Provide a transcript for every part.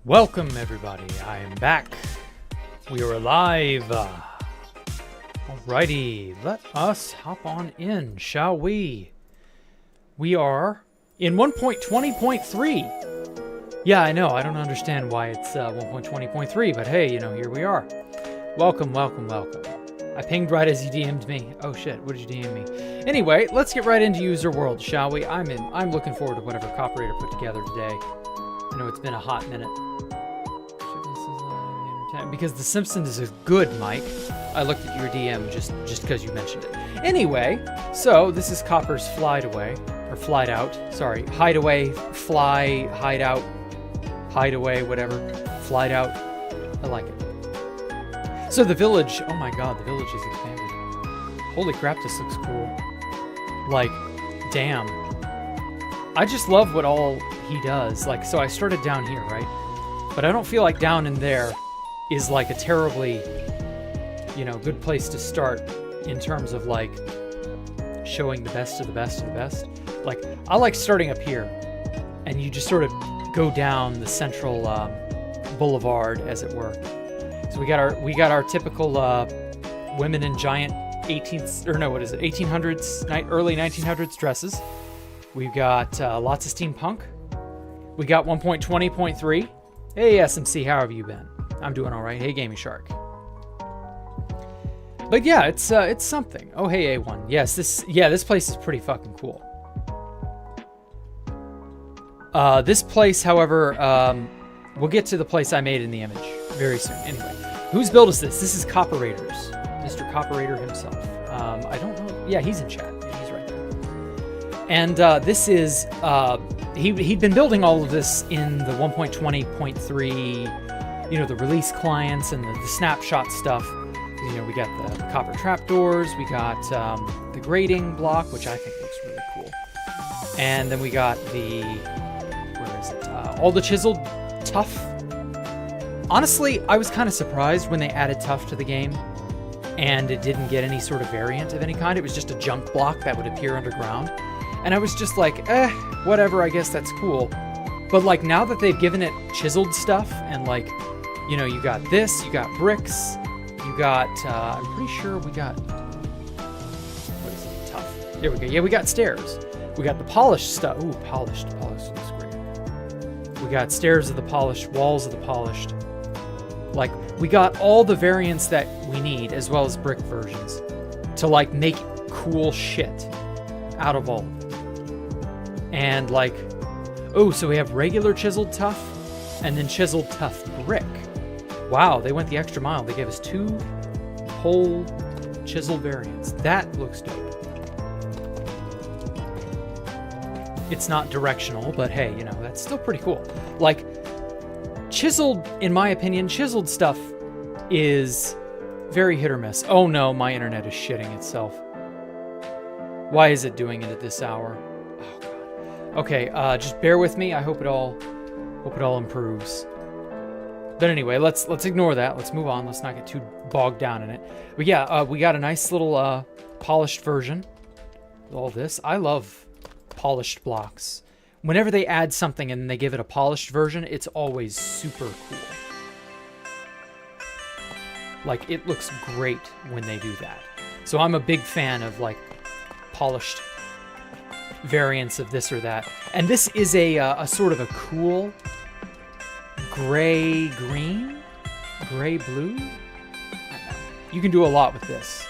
Welcome everybody, I am back. We are alive. Alrighty, let us hop on in, shall we? We are in 1.20.3. Yeah, I know, I don't understand why it's 1.20.3, but hey, you know, here we are. Welcome, welcome, welcome. I pinged right as you DM'd me. Oh shit, what did you DM me? Anyway, let's get right into User World, shall we? I'm looking forward to whatever Copperator put together today. I know it's been a hot minute. Because The Simpsons is good, Mike. I looked at your DM just because you mentioned it. Anyway, so this is Copper's Hideaway, sorry, Hideaway, Fly, Hideout, Hideaway, whatever, Flied Out. I like it. So the village, oh my god, the village is expanded. Holy crap, this looks cool. Like, damn. I just love what all he does. Like, so I started down here, right? But I don't feel like down in there is like a terribly, you know, good place to start in terms of like showing the best of the best of the best. Like, I like starting up here and you just sort of go down the central boulevard, as it were. So we got our typical women in giant 1800s, early 1900s dresses. We've got lots of steampunk. We got 1.20.3. Hey SMC, how have you been? I'm doing all right. Hey Gaming Shark. But yeah, it's something. Oh hey A1. Yes, this place is pretty fucking cool. This place, however, we'll get to the place I made in the image very soon. Anyway, whose build is this? This is Copperator's. Mr. Copperator himself. I don't know. Yeah, he's in chat. Yeah, he's right there. And this is he'd been building all of this in the 1.20.3. You know, the release clients and the snapshot stuff. You know, we got the copper trapdoors, we got the grading block, which I think looks really cool. And then we got the, where is it? All the chiseled tuff. Honestly, I was kind of surprised when they added tuff to the game and it didn't get any sort of variant of any kind. It was just a junk block that would appear underground. And I was just like, whatever, I guess that's cool. But like, now that they've given it chiseled stuff and like, you know, you got this, you got bricks, you got, I'm pretty sure we got, what is it, tough. There we go. Yeah, we got stairs. We got the polished stuff. Ooh, polished looks great. We got stairs of the polished, walls of the polished. Like, we got all the variants that we need, as well as brick versions, to like make cool shit out of all of it. And like, oh, so we have regular chiseled tuff and then chiseled tuff brick. Wow, they went the extra mile. They gave us 2 whole chisel variants. That looks dope. It's not directional, but hey, you know, that's still pretty cool. Like, chiseled, in my opinion, chiseled stuff is very hit or miss. Oh no, my internet is shitting itself. Why is it doing it at this hour? Oh god. Okay, just bear with me. I hope it all improves. But anyway, let's ignore that. Let's move on. Let's not get too bogged down in it. But yeah, we got a nice little polished version with all this. I love polished blocks. Whenever they add something and they give it a polished version, it's always super cool. Like, it looks great when they do that. So I'm a big fan of like polished variants of this or that. And this is a sort of a cool gray green, gray blue. I don't know. You can do a lot with this.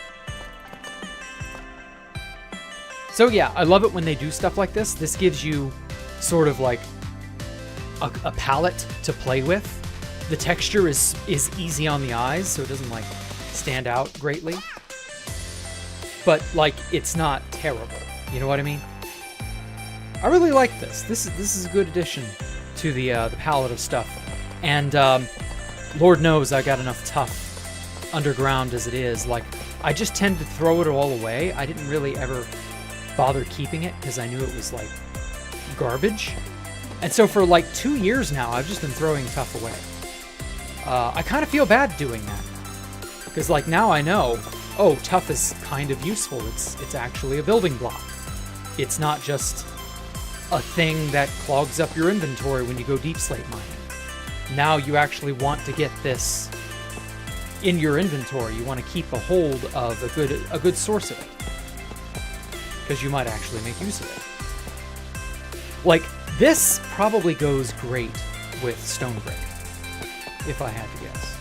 So yeah, I love it when they do stuff like this. This gives you sort of like a palette to play with. The texture is easy on the eyes, so it doesn't like stand out greatly. But like, it's not terrible. You know what I mean? I really like this. This is a good addition to the palette of stuff. And Lord knows I got enough tough underground as it is. Like, I just tend to throw it all away. I didn't really ever bother keeping it because I knew it was like garbage. And so for like 2 years now, I've just been throwing tough away. I kind of feel bad doing that because like now I know, oh, tough is kind of useful. It's actually a building block. It's not just a thing that clogs up your inventory when you go deep slate mining. Now you actually want to get this in your inventory. You want to keep a hold of a good source of it because you might actually make use of it. Like, this probably goes great with stone brick, if I had to guess.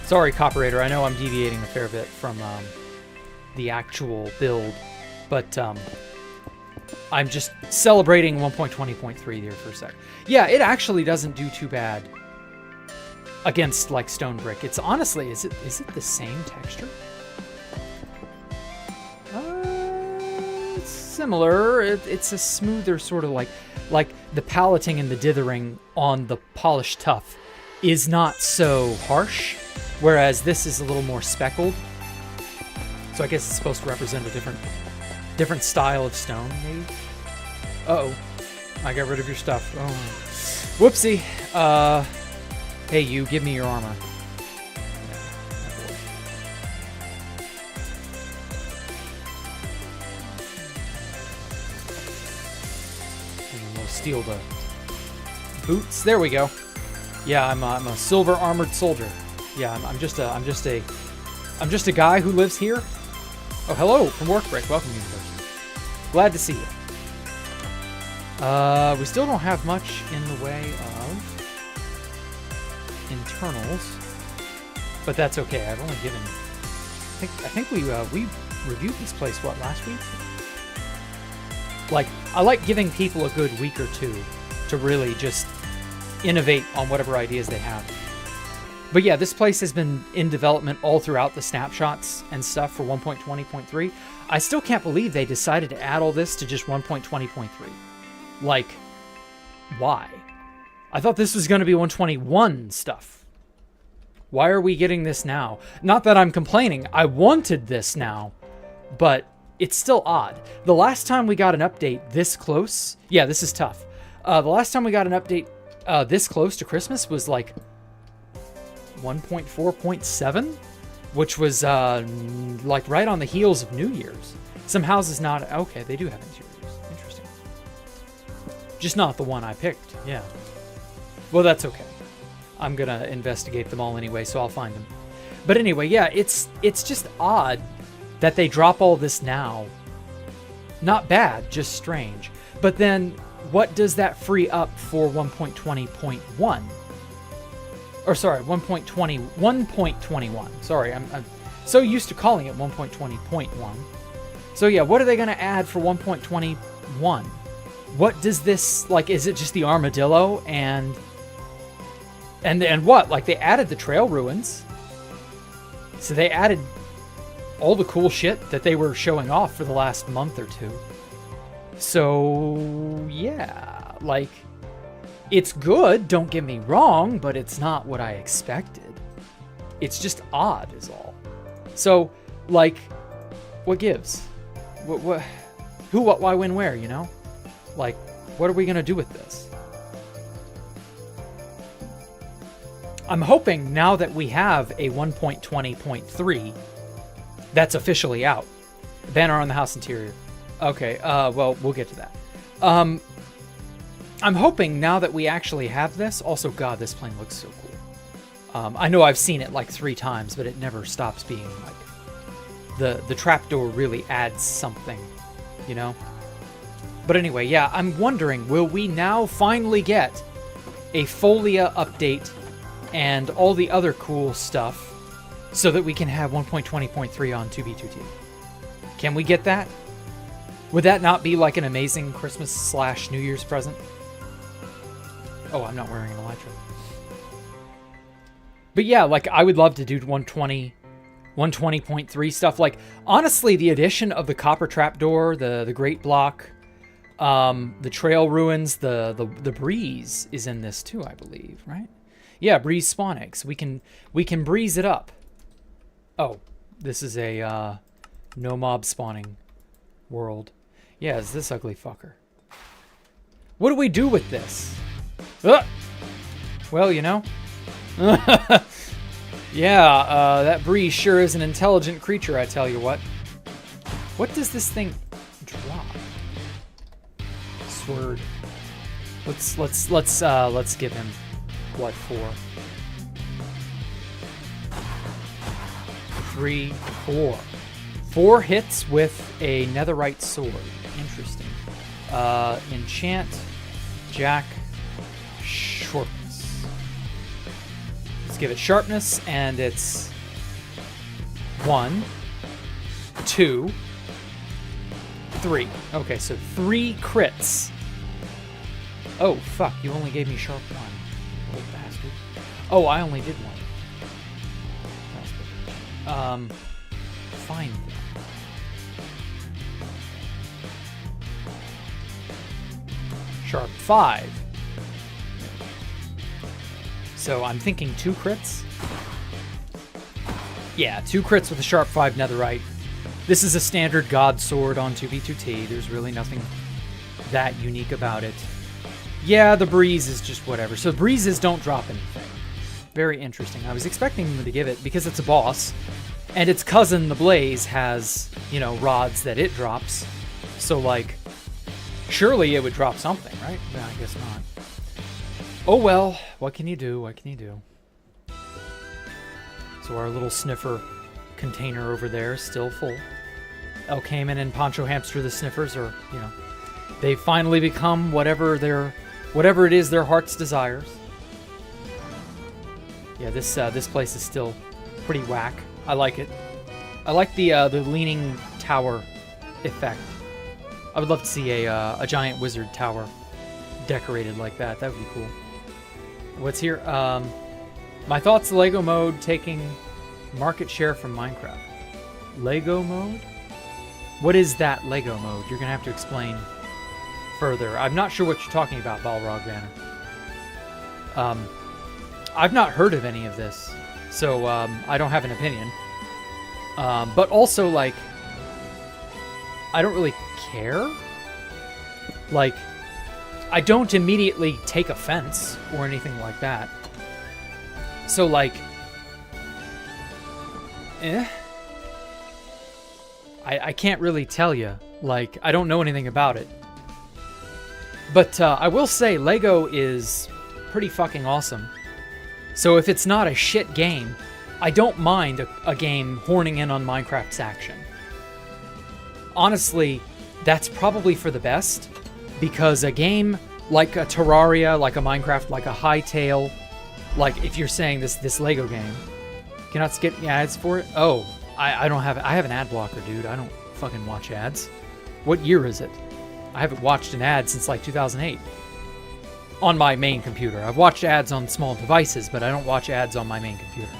Sorry, Copperator, I know I'm deviating a fair bit from the actual build, but I'm just celebrating 1.20.3 here for a sec. Yeah, it actually doesn't do too bad against like stone brick. It's honestly, is it the same texture? It's similar. It's a smoother sort of like the paleting and the dithering on the polished tough is not so harsh, whereas this is a little more speckled. So I guess it's supposed to represent a different style of stone, maybe. Uh-oh, I got rid of your stuff. Oh, whoopsie. Hey, you, give me your armor. And we'll steal the boots. There we go. Yeah, I'm a silver armored soldier. Yeah, I'm just a guy who lives here. Oh, hello from Work Break. Welcome, University. Glad to see you. We still don't have much in the way of internals, but that's okay. I've only given. I think we reviewed this place last week. Like, I like giving people a good week or two to really just innovate on whatever ideas they have. But yeah, this place has been in development all throughout the snapshots and stuff for 1.20.3. I still can't believe they decided to add all this to just 1.20.3. Like, why? I thought this was going to be 121 stuff. Why are we getting this now? Not that I'm complaining. I wanted this now, but it's still odd. The last time we got an update this close... Yeah, this is tough. The last time we got an update this close to Christmas was like 1.4.7, which was like right on the heels of New Year's. Some houses not... Okay, they do have interiors. Interesting. Just not the one I picked. Yeah. Well, that's okay. I'm gonna investigate them all anyway, so I'll find them. But anyway, yeah, it's just odd that they drop all this now. Not bad, just strange. But then, what does that free up for 1.20.1? Or sorry, 1.21. Sorry, I'm so used to calling it 1.20.1. So yeah, what are they gonna add for 1.21? What does this, like, is it just the armadillo and what? Like, they added the trail ruins. So they added all the cool shit that they were showing off for the last month or two. So, yeah, like, it's good, don't get me wrong, but it's not what I expected. It's just odd is all. So, like, what gives? What, who, what, why, when, where, you know? Like, what are we going to do with this? I'm hoping now that we have a 1.20.3 that's officially out. Banner on the house interior. Okay, well, we'll get to that. I'm hoping now that we actually have this. Also, God, this plane looks so cool. I know I've seen it like 3 times, but it never stops being like... The trapdoor really adds something, you know? But anyway, yeah, I'm wondering, will we now finally get a Folia update, and all the other cool stuff so that we can have 1.20.3 on 2B2T. Can we get that? Would that not be like an amazing Christmas/New Year's present? Oh, I'm not wearing an elytra. But yeah, like I would love to do 120.3 stuff. Like honestly, the addition of the copper trapdoor, the Great Block, the Trail Ruins, the Breeze is in this too, I believe, right? Yeah, Breeze spawn eggs. We can breeze it up. Oh, this is a no mob spawning world. Yeah, it's this ugly fucker. What do we do with this? Well, you know. Yeah, that Breeze sure is an intelligent creature, I tell you what. What does this thing drop? Sword. Let's give him what for? 3, 4. 4 hits with a netherite sword. Interesting. Enchant Jack Sharpness. Let's give it sharpness, and it's 1, 2, 3. Okay, so 3 crits. Oh, fuck, you only gave me sharp 1. Old bastard. Oh, I only did 1. Fine. Sharp 5. So I'm thinking 2 crits? Yeah, 2 crits with a sharp 5 netherite. This is a standard god sword on 2B2T. There's really nothing that unique about it. Yeah, the Breeze is just whatever. So breezes don't drop anything. Very interesting. I was expecting them to give it because it's a boss. And its cousin, the Blaze, has, you know, rods that it drops. So, like, surely it would drop something, right? No, I guess not. Oh, well. What can you do? What can you do? So our little sniffer container over there is still full. El Cayman and Poncho Hamster the Sniffers are, you know, they finally become whatever it is their heart's desires. Yeah, this place is still pretty whack. I like it. I like the leaning tower effect. I would love to see a giant wizard tower decorated like that. That would be cool. What's here? My thoughts: Lego mode taking market share from Minecraft. Lego mode? What is that Lego mode? You're gonna have to explain further. I'm not sure what you're talking about, Balrog Banner. I've not heard of any of this, so I don't have an opinion. But also, like, I don't really care. Like, I don't immediately take offense or anything like that. So, like, I can't really tell you. Like, I don't know anything about it. But I will say Lego is pretty fucking awesome. So if it's not a shit game, I don't mind a game horning in on Minecraft's action. Honestly, that's probably for the best, because a game like a Terraria, like a Minecraft, like a Hytale, like if you're saying this Lego game, cannot skip the ads for it? Oh, I don't have, I have an ad blocker, dude. I don't fucking watch ads. What year is it? I haven't watched an ad since like 2008. On my main computer. I've watched ads on small devices, but I don't watch ads on my main computer.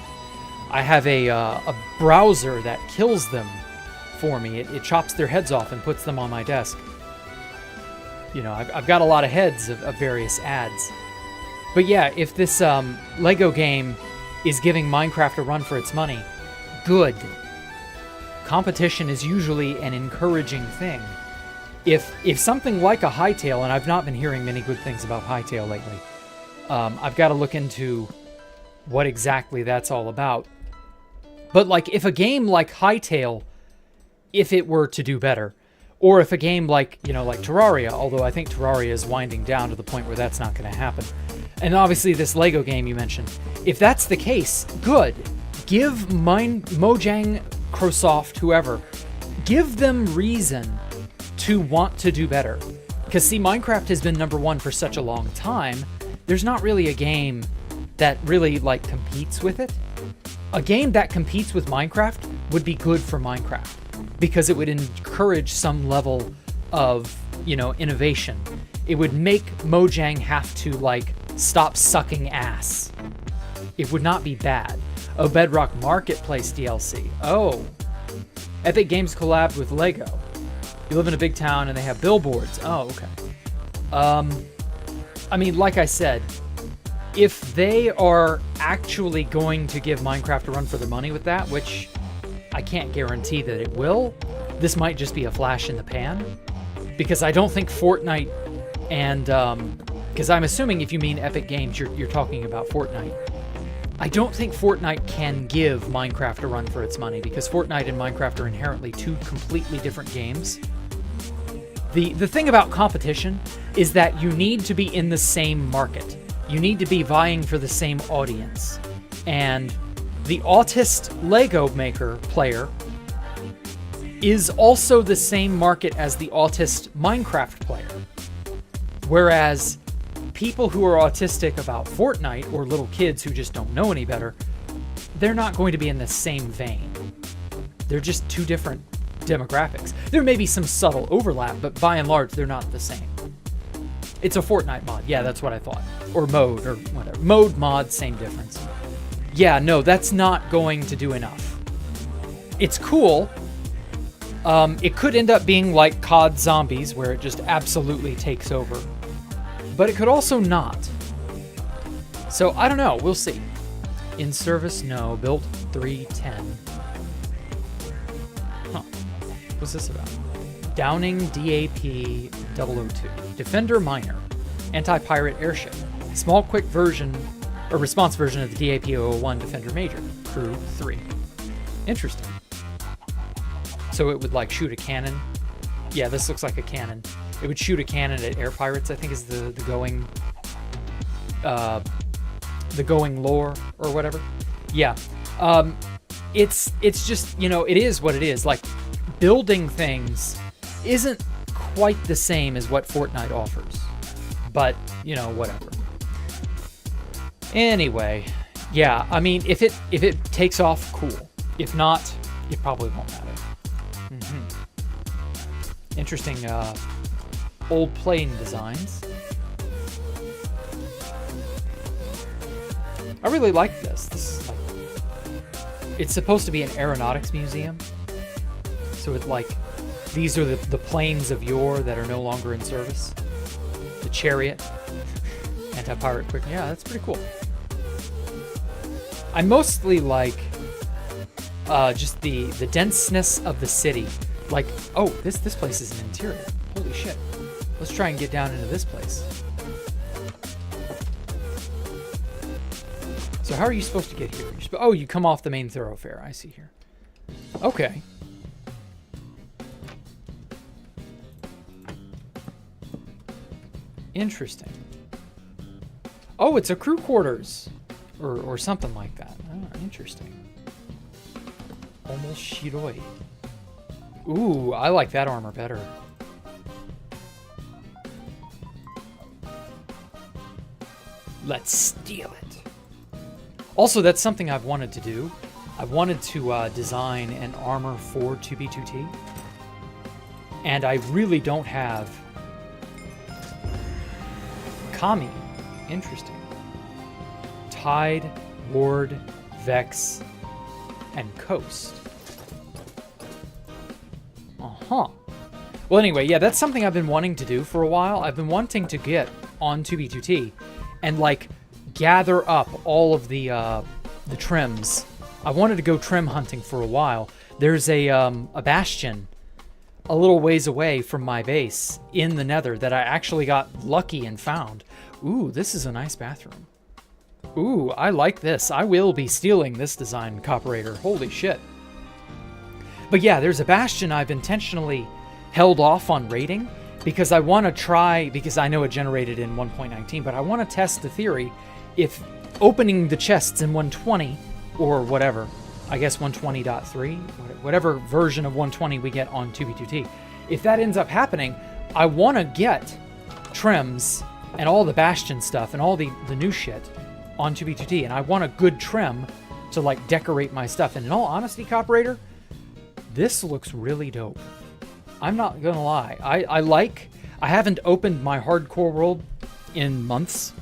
I have a browser that kills them for me. It chops their heads off and puts them on my desk. You know, I've got a lot of heads of various ads. But yeah, if this Lego game is giving Minecraft a run for its money, good. Competition is usually an encouraging thing. If something like a Hytale, and I've not been hearing many good things about Hytale lately, I've got to look into what exactly that's all about. But like, if a game like Hytale, if it were to do better, or if a game like, you know, like Terraria, although I think Terraria is winding down to the point where that's not going to happen, and obviously this Lego game you mentioned, if that's the case, good. Give Mojang, Microsoft, whoever, give them reason to want to do better. Because see, Minecraft has been #1 for such a long time. there's not really a game that really like competes with it. A game that competes with Minecraft would be good for Minecraft because it would encourage some level of, you know, innovation. It would make Mojang have to like stop sucking ass. It would not be bad. Oh, Bedrock Marketplace DLC. Oh, Epic Games collabed with Lego. You live in a big town and they have billboards. Oh, okay. I mean, like I said, if they are actually going to give Minecraft a run for their money with that, which I can't guarantee that it will, this might just be a flash in the pan. Because I don't think Fortnite and, because I'm assuming if you mean Epic Games, you're talking about Fortnite. I don't think Fortnite can give Minecraft a run for its money because Fortnite and Minecraft are inherently two completely different games. The thing about competition is that you need to be in the same market. You need to be vying for the same audience. And the autist Lego Maker player is also the same market as the autist Minecraft player. Whereas people who are autistic about Fortnite, or little kids who just don't know any better, they're not going to be in the same vein. They're just two different demographics. There may be some subtle overlap, but by and large, they're not the same. It's a Fortnite mod. Yeah, that's what I thought. Or mode, or whatever. Mode, mod, same difference. Yeah, no, that's not going to do enough. It's cool. It could end up being like COD Zombies, where it just absolutely takes over. But it could also not. So, I don't know. We'll see. In service, no. Built 310. Huh. What's this about? Downing DAP 002. Defender Miner. Anti-pirate airship. Small quick version, or response version of the DAP 001 Defender Major. Crew 3. Interesting. So it would like shoot a cannon. Yeah, this looks like a cannon. It would shoot a cannon at air pirates, I think is the going lore or whatever. Yeah. It's just, you know, it is what it is. Like, building things isn't quite the same as what Fortnite offers. But, you know, whatever. Anyway, yeah, I mean, if it takes off, cool. If not, it probably won't matter. Interesting old plane designs. I really like this. This is like, it's supposed to be an aeronautics museum. So it's like, these are the planes of yore that are no longer in service. The Chariot. Anti-pirate quick. Yeah, that's pretty cool. I mostly like just the denseness of the city. Like, oh, this place is an interior. Holy shit. Let's try and get down into this place. So how are you supposed to get here? Oh, you come off the main thoroughfare. I see here. Okay. Interesting. Oh, it's a crew quarters. Or something like that. Oh, interesting. Almost Shiroi. Ooh, I like that armor better. Let's steal it. Also, that's something I've wanted to do. I wanted to design an armor for 2B2T. And I really don't have Kami. Interesting. Tide, Ward, Vex, and Coast. Uh-huh. Well, anyway, yeah, that's something I've been wanting to do for a while. I've been wanting to get on 2B2T and, like, gather up all of the trims. I wanted to go trim hunting for a while. There's a bastion a little ways away from my base in the Nether that I actually got lucky and found. Ooh, this is a nice bathroom. Ooh, I like this. I will be stealing this design, Copperator. Holy shit. But yeah, there's a bastion I've intentionally held off on raiding because I want to try, because I know it generated in 1.19, but I want to test the theory if opening the chests in 120 or whatever, I guess 120.3, whatever version of 120 we get on 2B2T, if that ends up happening, I want to get trims and all the Bastion stuff and all the new shit on 2B2T, and I want a good trim to like decorate my stuff. And in all honesty, Copperator, this looks really dope. I'm not gonna lie. I haven't opened my hardcore world in months,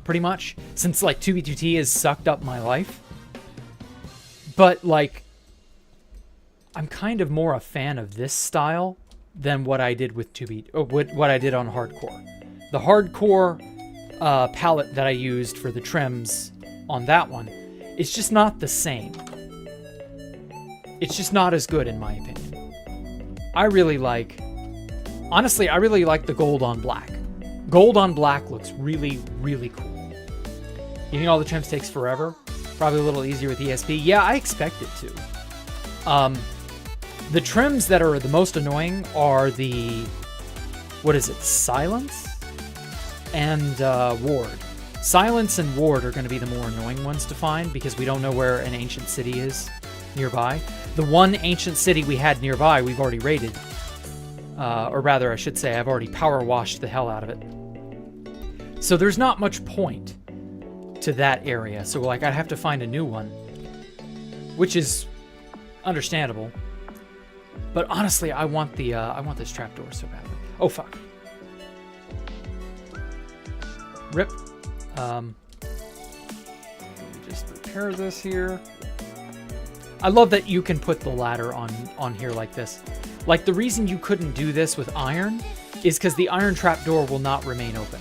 pretty much, since like 2B2T has sucked up my life. But like, I'm kind of more a fan of this style than what I did with 2B, or what I did on hardcore. The hardcore palette that I used for the trims on that one, it's just not the same. It's just not as good in my opinion. Honestly, I really like the gold on black. Gold on black looks really, really cool. You think all the trims takes forever? Probably a little easier with ESP. Yeah, I expect it to. The trims that are the most annoying are the, what is it, Silence and Ward. Silence and Ward are going to be the more annoying ones to find because we don't know where an ancient city is nearby. The one ancient city we had nearby, we've already raided. Or rather, I should say, I've already power washed the hell out of it. So there's not much point to that area. So like, I'd have to find a new one, which is understandable. But honestly, I want this trapdoor so badly. Oh fuck. Rip. Let me just repair this here. I love that you can put the ladder on here like this. Like, the reason you couldn't do this with iron is because the iron trapdoor will not remain open.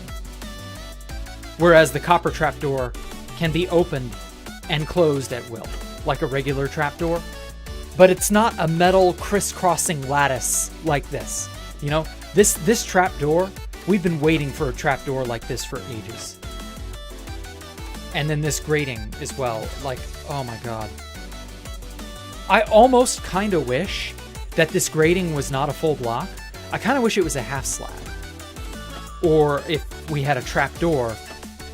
Whereas the copper trapdoor can be opened and closed at will, like a regular trapdoor. But it's not a metal crisscrossing lattice like this. You know, this trapdoor, we've been waiting for a trapdoor like this for ages. And then this grating as well. Like, oh my god. I almost kind of wish that this grating was not a full block. I kind of wish it was a half slab. Or if we had a trapdoor,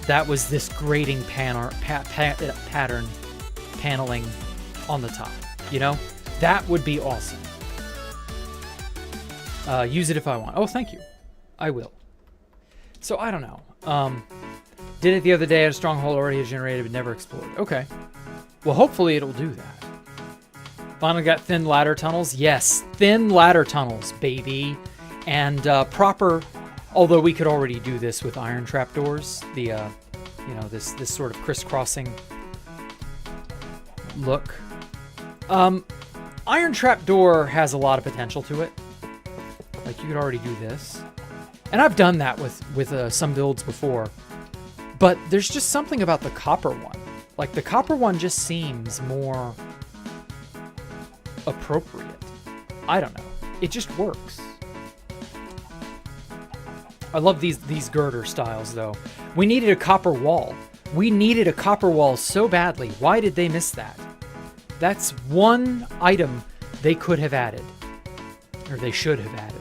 that was this grating pattern paneling on the top. You know? That would be awesome. Use it if I want. Oh, thank you. I will. So, I don't know. Did it the other day at a stronghold already generated but never explored. Okay. Well, hopefully it'll do that. Finally got thin ladder tunnels. Yes, thin ladder tunnels, baby. And proper, although we could already do this with iron trapdoors. The, you know, this sort of crisscrossing look. Iron trapdoor has a lot of potential to it. Like, you could already do this. And I've done that with some builds before. But there's just something about the copper one. Like, the copper one just seems more appropriate. I don't know. It just works. I love these girder styles, though. We needed a copper wall. We needed a copper wall so badly. Why did they miss that? That's one item they could have added. Or they should have added.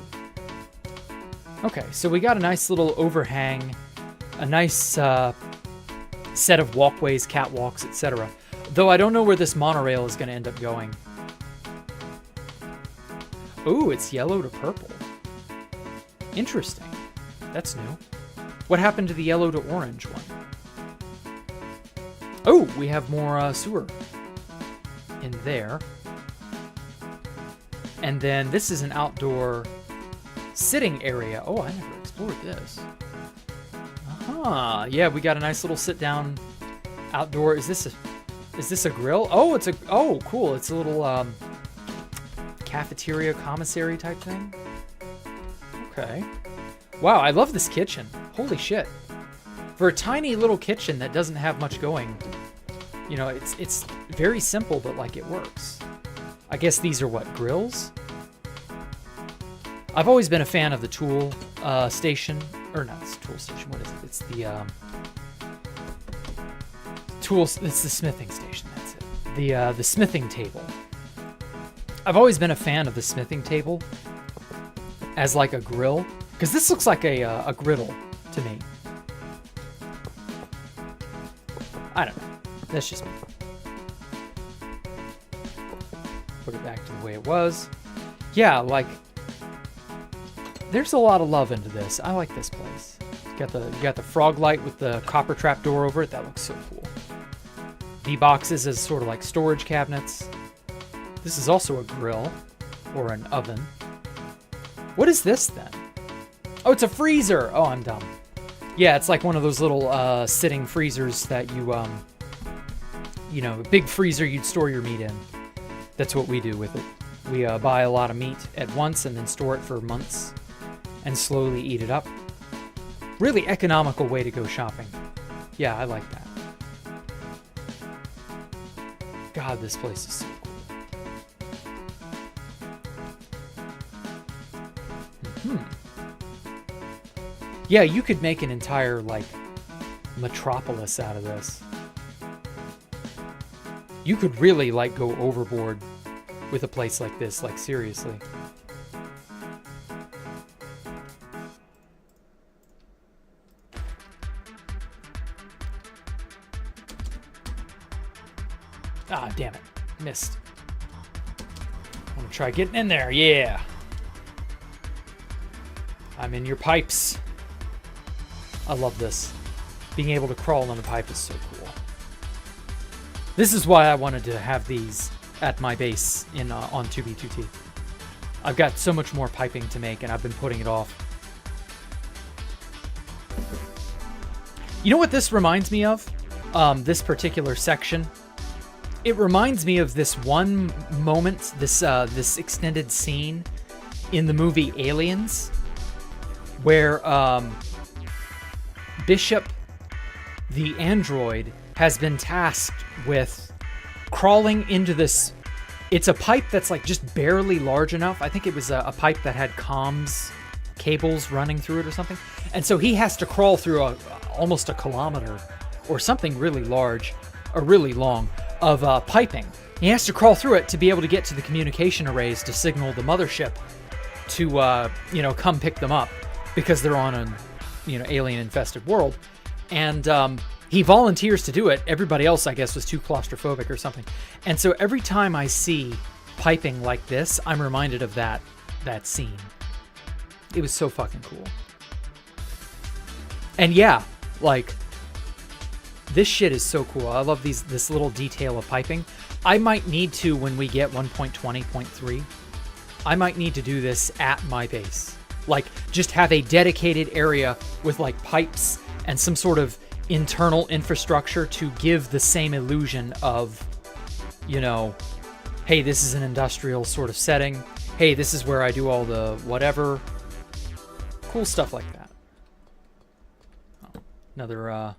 Okay, so we got a nice little overhang. A nice set of walkways, catwalks, etc. Though I don't know where this monorail is going to end up going. Ooh, it's yellow to purple. Interesting. That's new. What happened to the yellow to orange one? Oh, we have more sewer in there. And then this is an outdoor sitting area. Oh, I never explored this. Yeah, we got a nice little sit-down outdoor. Is this a grill? Oh, cool. It's a little cafeteria commissary type thing. Okay. Wow, I love this kitchen. Holy shit. For a tiny little kitchen that doesn't have much going, you know, it's very simple, but like it works. I guess these are what, grills? I've always been a fan of the tool station. Or not, it's the tool station. What is it? It's the tools. It's the smithing station. That's it. The smithing table. I've always been a fan of the smithing table as like a grill, because this looks like a griddle to me. I don't know. That's just me. Put it back to the way it was. Yeah, like, there's a lot of love into this. I like this place. You got the frog light with the copper trap door over it. That looks so cool. The boxes as sort of like storage cabinets. This is also a grill or an oven. What is this then? Oh, it's a freezer. Oh, I'm dumb. Yeah, it's like one of those little sitting freezers that you know, a big freezer you'd store your meat in. That's what we do with it. We buy a lot of meat at once and then store it for months and slowly eat it up. Really economical way to go shopping. Yeah, I like that. God, this place is so cool. Yeah, you could make an entire, like, metropolis out of this. You could really, like, go overboard with a place like this, like, seriously. Ah, damn it. Missed. I'm gonna try getting in there. Yeah. I'm in your pipes. I love this. Being able to crawl on the pipe is so cool. This is why I wanted to have these at my base in on 2B2T. I've got so much more piping to make, and I've been putting it off. You know what this reminds me of? This particular section. It reminds me of this one moment, this extended scene in the movie Aliens, where Bishop, the android, has been tasked with crawling into this. It's a pipe that's like just barely large enough. I think it was a pipe that had comms cables running through it or something. And so he has to crawl through almost a kilometer or something really large or really long of piping. He has to crawl through it to be able to get to the communication arrays to signal the mothership to, you know, come pick them up because they're on an, you know, alien-infested world. And he volunteers to do it. Everybody else, I guess, was too claustrophobic or something. And so every time I see piping like this, I'm reminded of that scene. It was so fucking cool. And yeah, like, this shit is so cool. I love this little detail of piping. I might need to, when we get 1.20.3, I might need to do this at my base. Like, just have a dedicated area with, like, pipes and some sort of internal infrastructure to give the same illusion of, you know, hey, this is an industrial sort of setting. Hey, this is where I do all the whatever. Cool stuff like that. Oh, another,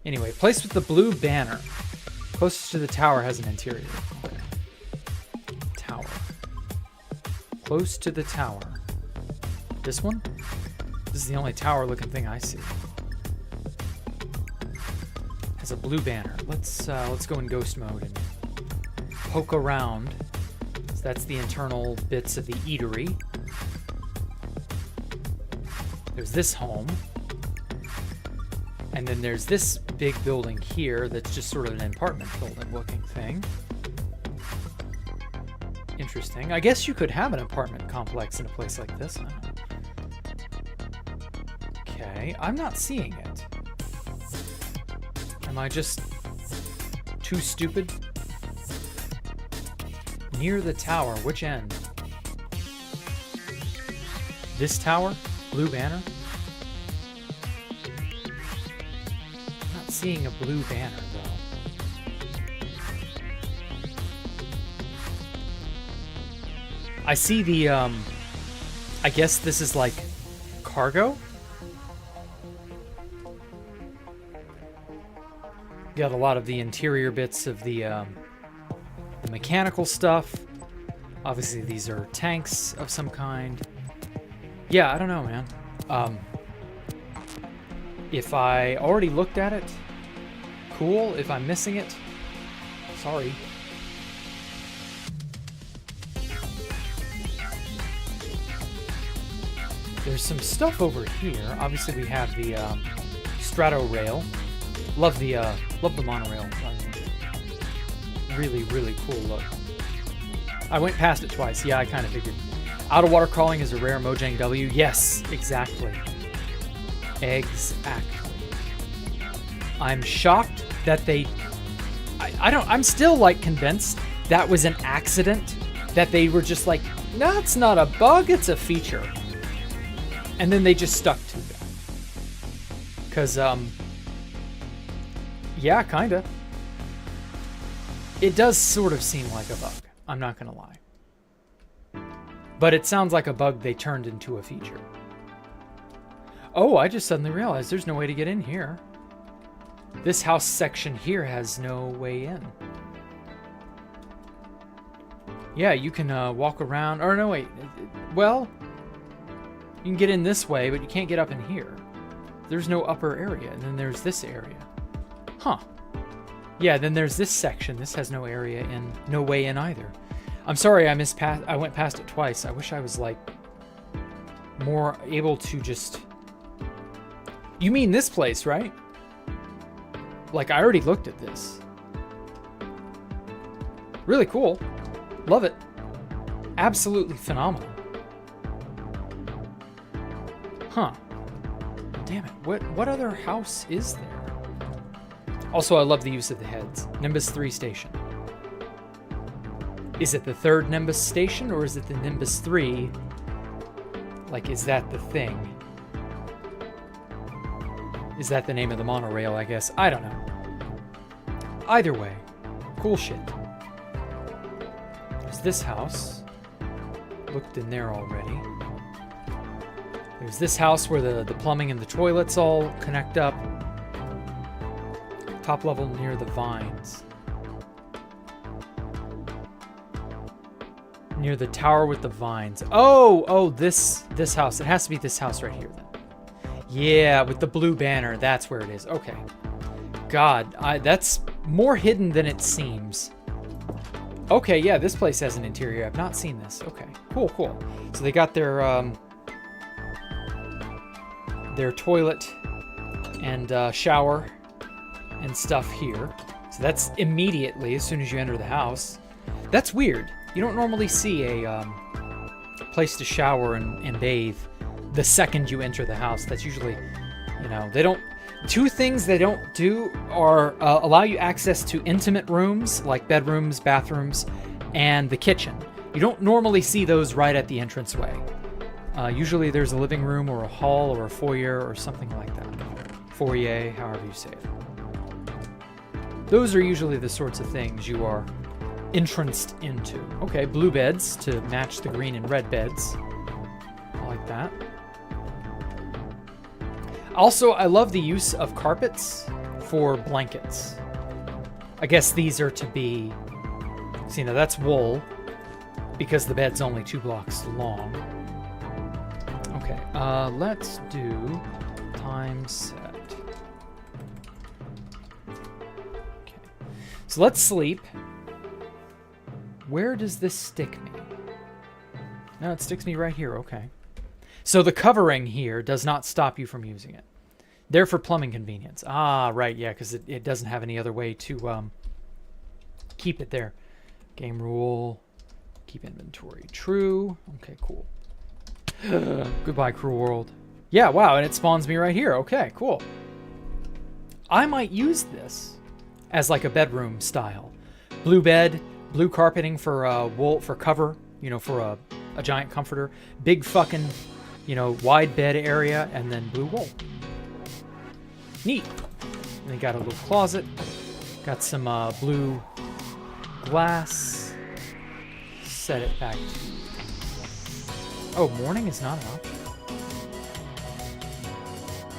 anyway, place with the blue banner. Closest to the tower has an interior. Okay. Tower. Close to the tower. This one? This is the only tower-looking thing I see. Has a blue banner. Let's go in ghost mode and poke around. So that's the internal bits of the eatery. There's this home. And then there's this big building here that's just sort of an apartment building looking thing. Interesting. I guess you could have an apartment complex in a place like this. I don't know. Okay, I'm not seeing it. Am I just too stupid? Near the tower, which end? This tower? Blue banner? I'm not seeing a blue banner, though. I see the, I guess this is like cargo? Got a lot of the interior bits of the mechanical stuff. Obviously, these are tanks of some kind. Yeah, I don't know, man. If I already looked at it, cool. If I'm missing it, sorry. There's some stuff over here. Obviously, we have the strato rail. Love the monorail. Really, really cool look. I went past it twice. Yeah, I kind of figured. Out of water crawling is a rare Mojang W. Yes, exactly. Eggs, actually. I'm shocked that they... I'm still, like, convinced that was an accident. That they were just like, no, it's not a bug, it's a feature. And then they just stuck to that. Because, yeah, kinda. It does sort of seem like a bug. I'm not gonna lie. But it sounds like a bug they turned into a feature. Oh, I just suddenly realized there's no way to get in here. This house section here has no way in. Yeah, you can walk around. Or no, wait. Well, you can get in this way, but you can't get up in here. There's no upper area, and then there's this area. Huh. Yeah, then there's this section. This has no area in, no way in either. I'm sorry, I went past it twice. I wish I was like more able to just. You mean this place, right? Like, I already looked at this. Really cool. Love it. Absolutely phenomenal. Huh. Damn it. What other house is there? Also, I love the use of the heads. Nimbus 3 station. Is it the third Nimbus station, or is it the Nimbus 3? Like, is that the thing? Is that the name of the monorail, I guess? I don't know. Either way, cool shit. There's this house. Looked in there already. There's this house where the plumbing and the toilets all connect up. Top level near the vines. Near the tower with the vines. Oh, this house. It has to be this house right here then. Yeah, with the blue banner. That's where it is. Okay. God, that's more hidden than it seems. Okay, yeah, this place has an interior. I've not seen this. Okay, cool. So they got their toilet and shower and stuff here. So that's immediately as soon as you enter the house. That's weird. You don't normally see a place to shower and bathe the second you enter the house. That's usually, they don't. Two things they don't do are allow you access to intimate rooms like bedrooms, bathrooms, and the kitchen. You don't normally see those right at the entranceway. Usually there's a living room or a hall or a foyer or something like that. Foyer, however you say it. Those are usually the sorts of things you are entranced into. Okay, blue beds to match the green and red beds. I like that. Also, I love the use of carpets for blankets. I guess these are to be... See, now that's wool, because the bed's only 2 blocks long. Okay, let's do time set. Okay, so let's sleep. Where does this stick me? No, it sticks me right here, okay. So the covering here does not stop you from using it. They're for plumbing convenience. Ah, right, yeah, because it doesn't have any other way to keep it there. Game rule, keep inventory true. Okay, cool. Goodbye, cruel world. Yeah, wow, and it spawns me right here. Okay, cool. I might use this as like a bedroom style. Blue bed, blue carpeting for wool, for cover, for a giant comforter. Big fucking... wide bed area, and then blue wool. Neat. And they got a little closet. Got some blue glass. Set it back to... Oh, morning is not an option.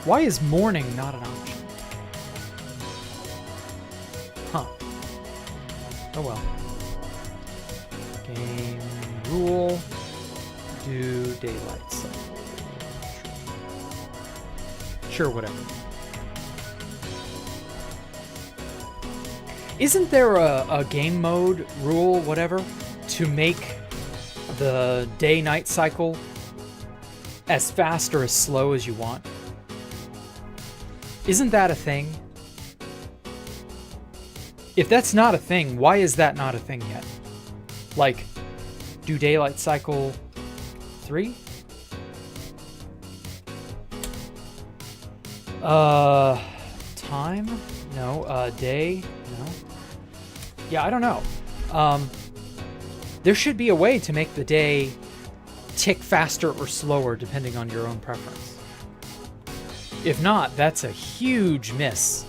Why is morning not an option? Huh. Oh well. Game rule. Do daylight cycle. Sure, whatever. Isn't there a game mode rule, whatever, to make the day-night cycle as fast or as slow as you want? Isn't that a thing? If that's not a thing, why is that not a thing yet? Like, do daylight cycle 3? Time? No. Day? No. Yeah, I don't know. There should be a way to make the day tick faster or slower depending on your own preference. If not, that's a huge miss.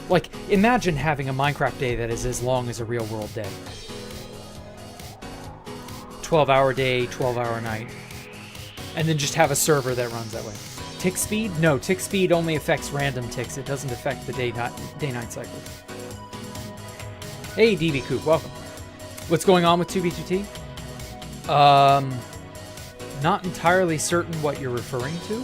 Like, imagine having a Minecraft day that is as long as a real world day. 12-hour day, 12-hour night. And then just have a server that runs that way. Tick speed? No, tick speed only affects random ticks. It doesn't affect the day-night cycle. Hey, DB Coop, welcome. What's going on with 2B2T? Not entirely certain what you're referring to.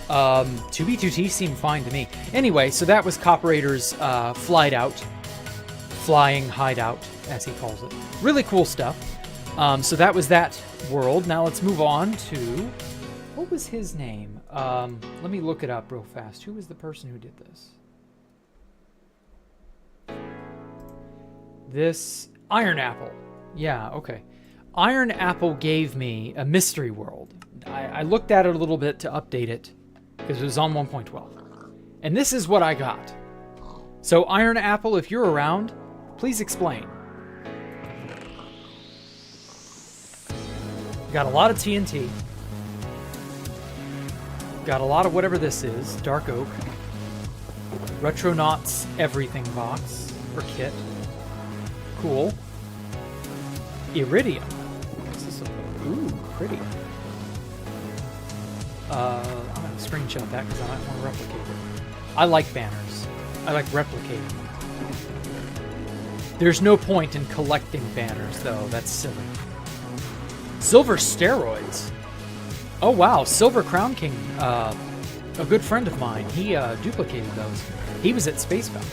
2B2T seemed fine to me. Anyway, so that was Copperator's flying hideout, as he calls it. Really cool stuff. So that was that world. Now let's move on to... What was his name? Let me look it up real fast. Who was the person who did this? This... Iron Apple. Yeah, okay. Iron Apple gave me a mystery world. I looked at it a little bit to update it, because it was on 1.12. And this is what I got. So Iron Apple, if you're around, please explain. Got a lot of TNT. Got a lot of whatever this is. Dark Oak. Retronauts Everything box. Or kit. Cool. Iridium. What's this about? Ooh, pretty. I'm going to screenshot that because I might want to replicate it. I like banners. I like replicating them. There's no point in collecting banners, though. That's silly. Silver steroids. Oh, wow. Silver Crown King. A good friend of mine. He duplicated those. He was at Space Falcon.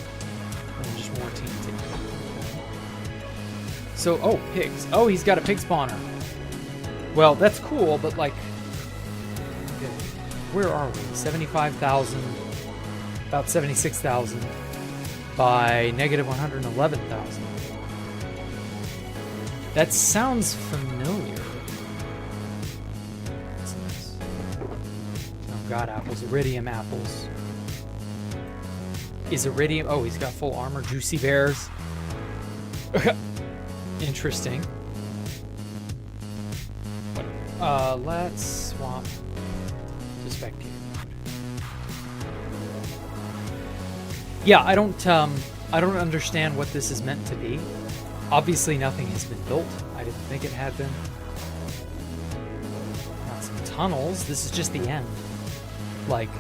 And just more TNT. So, oh, pigs. Oh, he's got a pig spawner. Well, that's cool, but like... Okay, where are we? 75,000. About 76,000. By negative 111,000. That sounds familiar. What's this? Oh, God, apples. Iridium apples. Is Iridium... Oh, he's got full armor. Juicy bears. Interesting. Let's swap to spectator. Yeah, I don't understand what this is meant to be. Obviously, nothing has been built. I didn't think it had been. Got some tunnels. This is just the end. Like,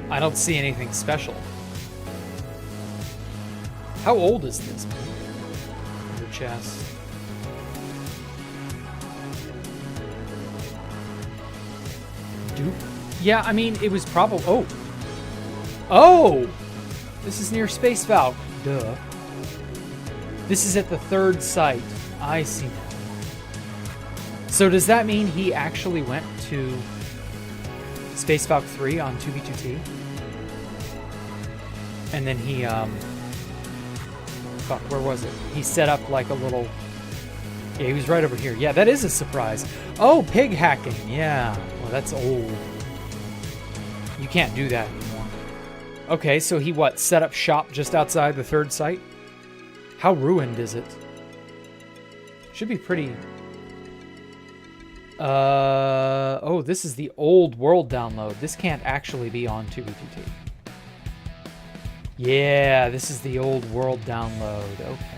I don't see anything special. How old is this? Your chest. Dupe. Yeah, I mean, it was probably... Oh! Oh! This is near Space Falcon. Duh. This is at the third site. I see now. So does that mean he actually went to Space Falcon 3 on 2B2T? And then he, fuck, where was it? He set up like a little... Yeah, he was right over here. Yeah, that is a surprise. Oh, pig hacking. Yeah. Well, that's old. You can't do that anymore. Okay, so he, what, set up shop just outside the third site? How ruined is it? Should be pretty... oh, this is the old world download. This can't actually be on 2B2T. Yeah, this is the old world download. Okay.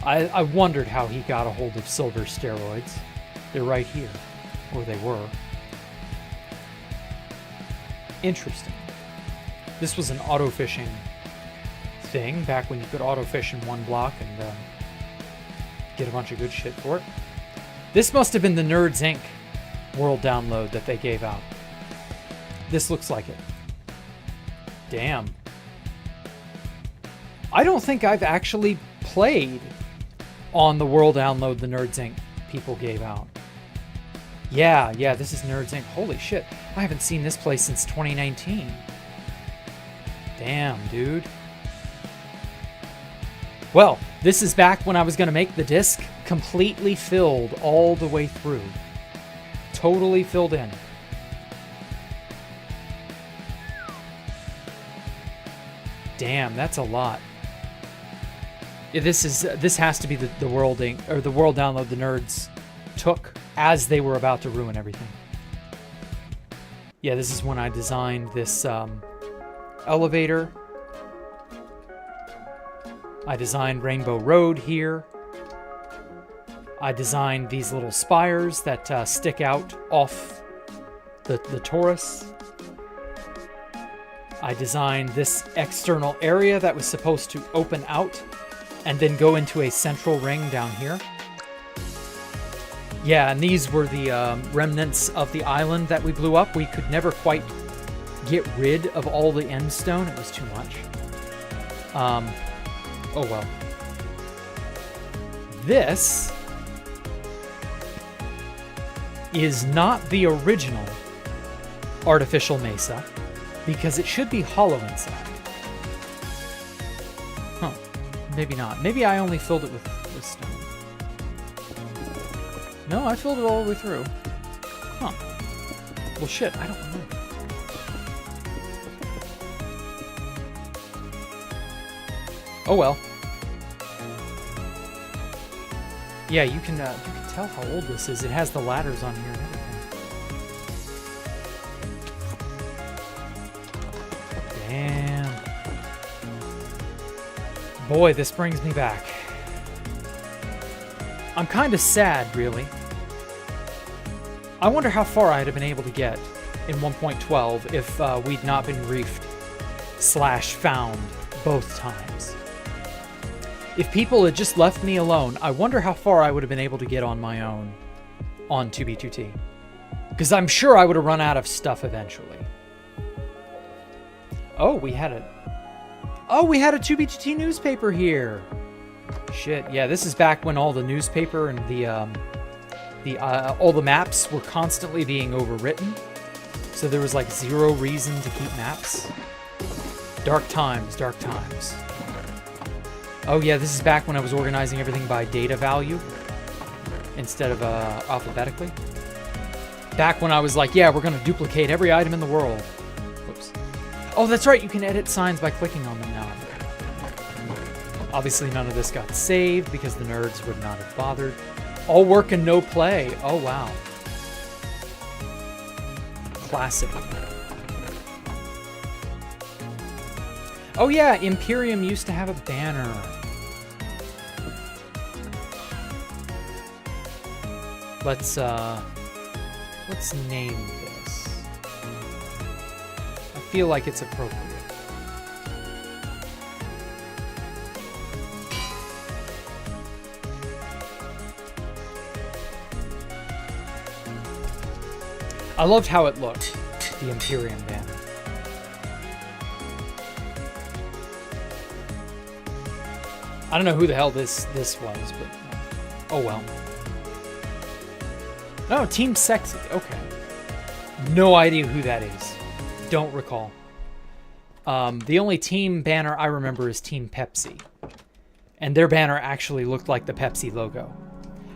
I wondered how he got a hold of silver steroids. They're right here. Or they were. Interesting. This was an auto-fishing thing back when you could auto-fish in one block and get a bunch of good shit for it. This must have been the Nerds Inc. world download that they gave out. This looks like it. Damn. I don't think I've actually played on the world download the Nerds Inc. people gave out. Yeah, this is Nerds Inc. Holy shit. I haven't seen this place since 2019. Damn, dude. Well, this is back when I was going to make the disc completely filled all the way through. Totally filled in. Damn, that's a lot. Yeah, this has to be the world the world download the nerds took as they were about to ruin everything. Yeah, this is when I designed this elevator. I designed Rainbow Road here. I designed these little spires that stick out off the torus. I designed this external area that was supposed to open out and then go into a central ring down here. Yeah, and these were the remnants of the island that we blew up. We could never quite get rid of all the end stone. It was too much. Oh well. This is not the original artificial mesa because it should be hollow inside. Huh. Maybe not. Maybe I only filled it with stone. No, I filled it all the way through. Huh. Well, shit, I don't remember. Oh well. Yeah, you can tell how old this is. It has the ladders on here and everything. Damn. Boy, this brings me back. I'm kind of sad, really. I wonder how far I'd have been able to get in 1.12 if we'd not been reefed / found both times. If people had just left me alone, I wonder how far I would have been able to get on my own on 2B2T. Because I'm sure I would have run out of stuff eventually. Oh, we had a 2B2T newspaper here. Shit, yeah, this is back when all the newspaper and all the maps were constantly being overwritten. So there was like zero reason to keep maps. Dark times, dark times. Oh yeah, this is back when I was organizing everything by data value instead of alphabetically. Back when I was like, yeah, we're gonna duplicate every item in the world. Whoops. Oh, that's right, you can edit signs by clicking on them now. Obviously none of this got saved because the nerds would not have bothered. All work and no play. Oh wow. Classic. Oh yeah, Imperium used to have a banner. Let's name this. I feel like it's appropriate. I loved how it looked, the Imperium banner. I don't know who the hell this was, but oh well. Oh, Team Sexy. Okay. No idea who that is. Don't recall. The only team banner I remember is Team Pepsi. And their banner actually looked like the Pepsi logo.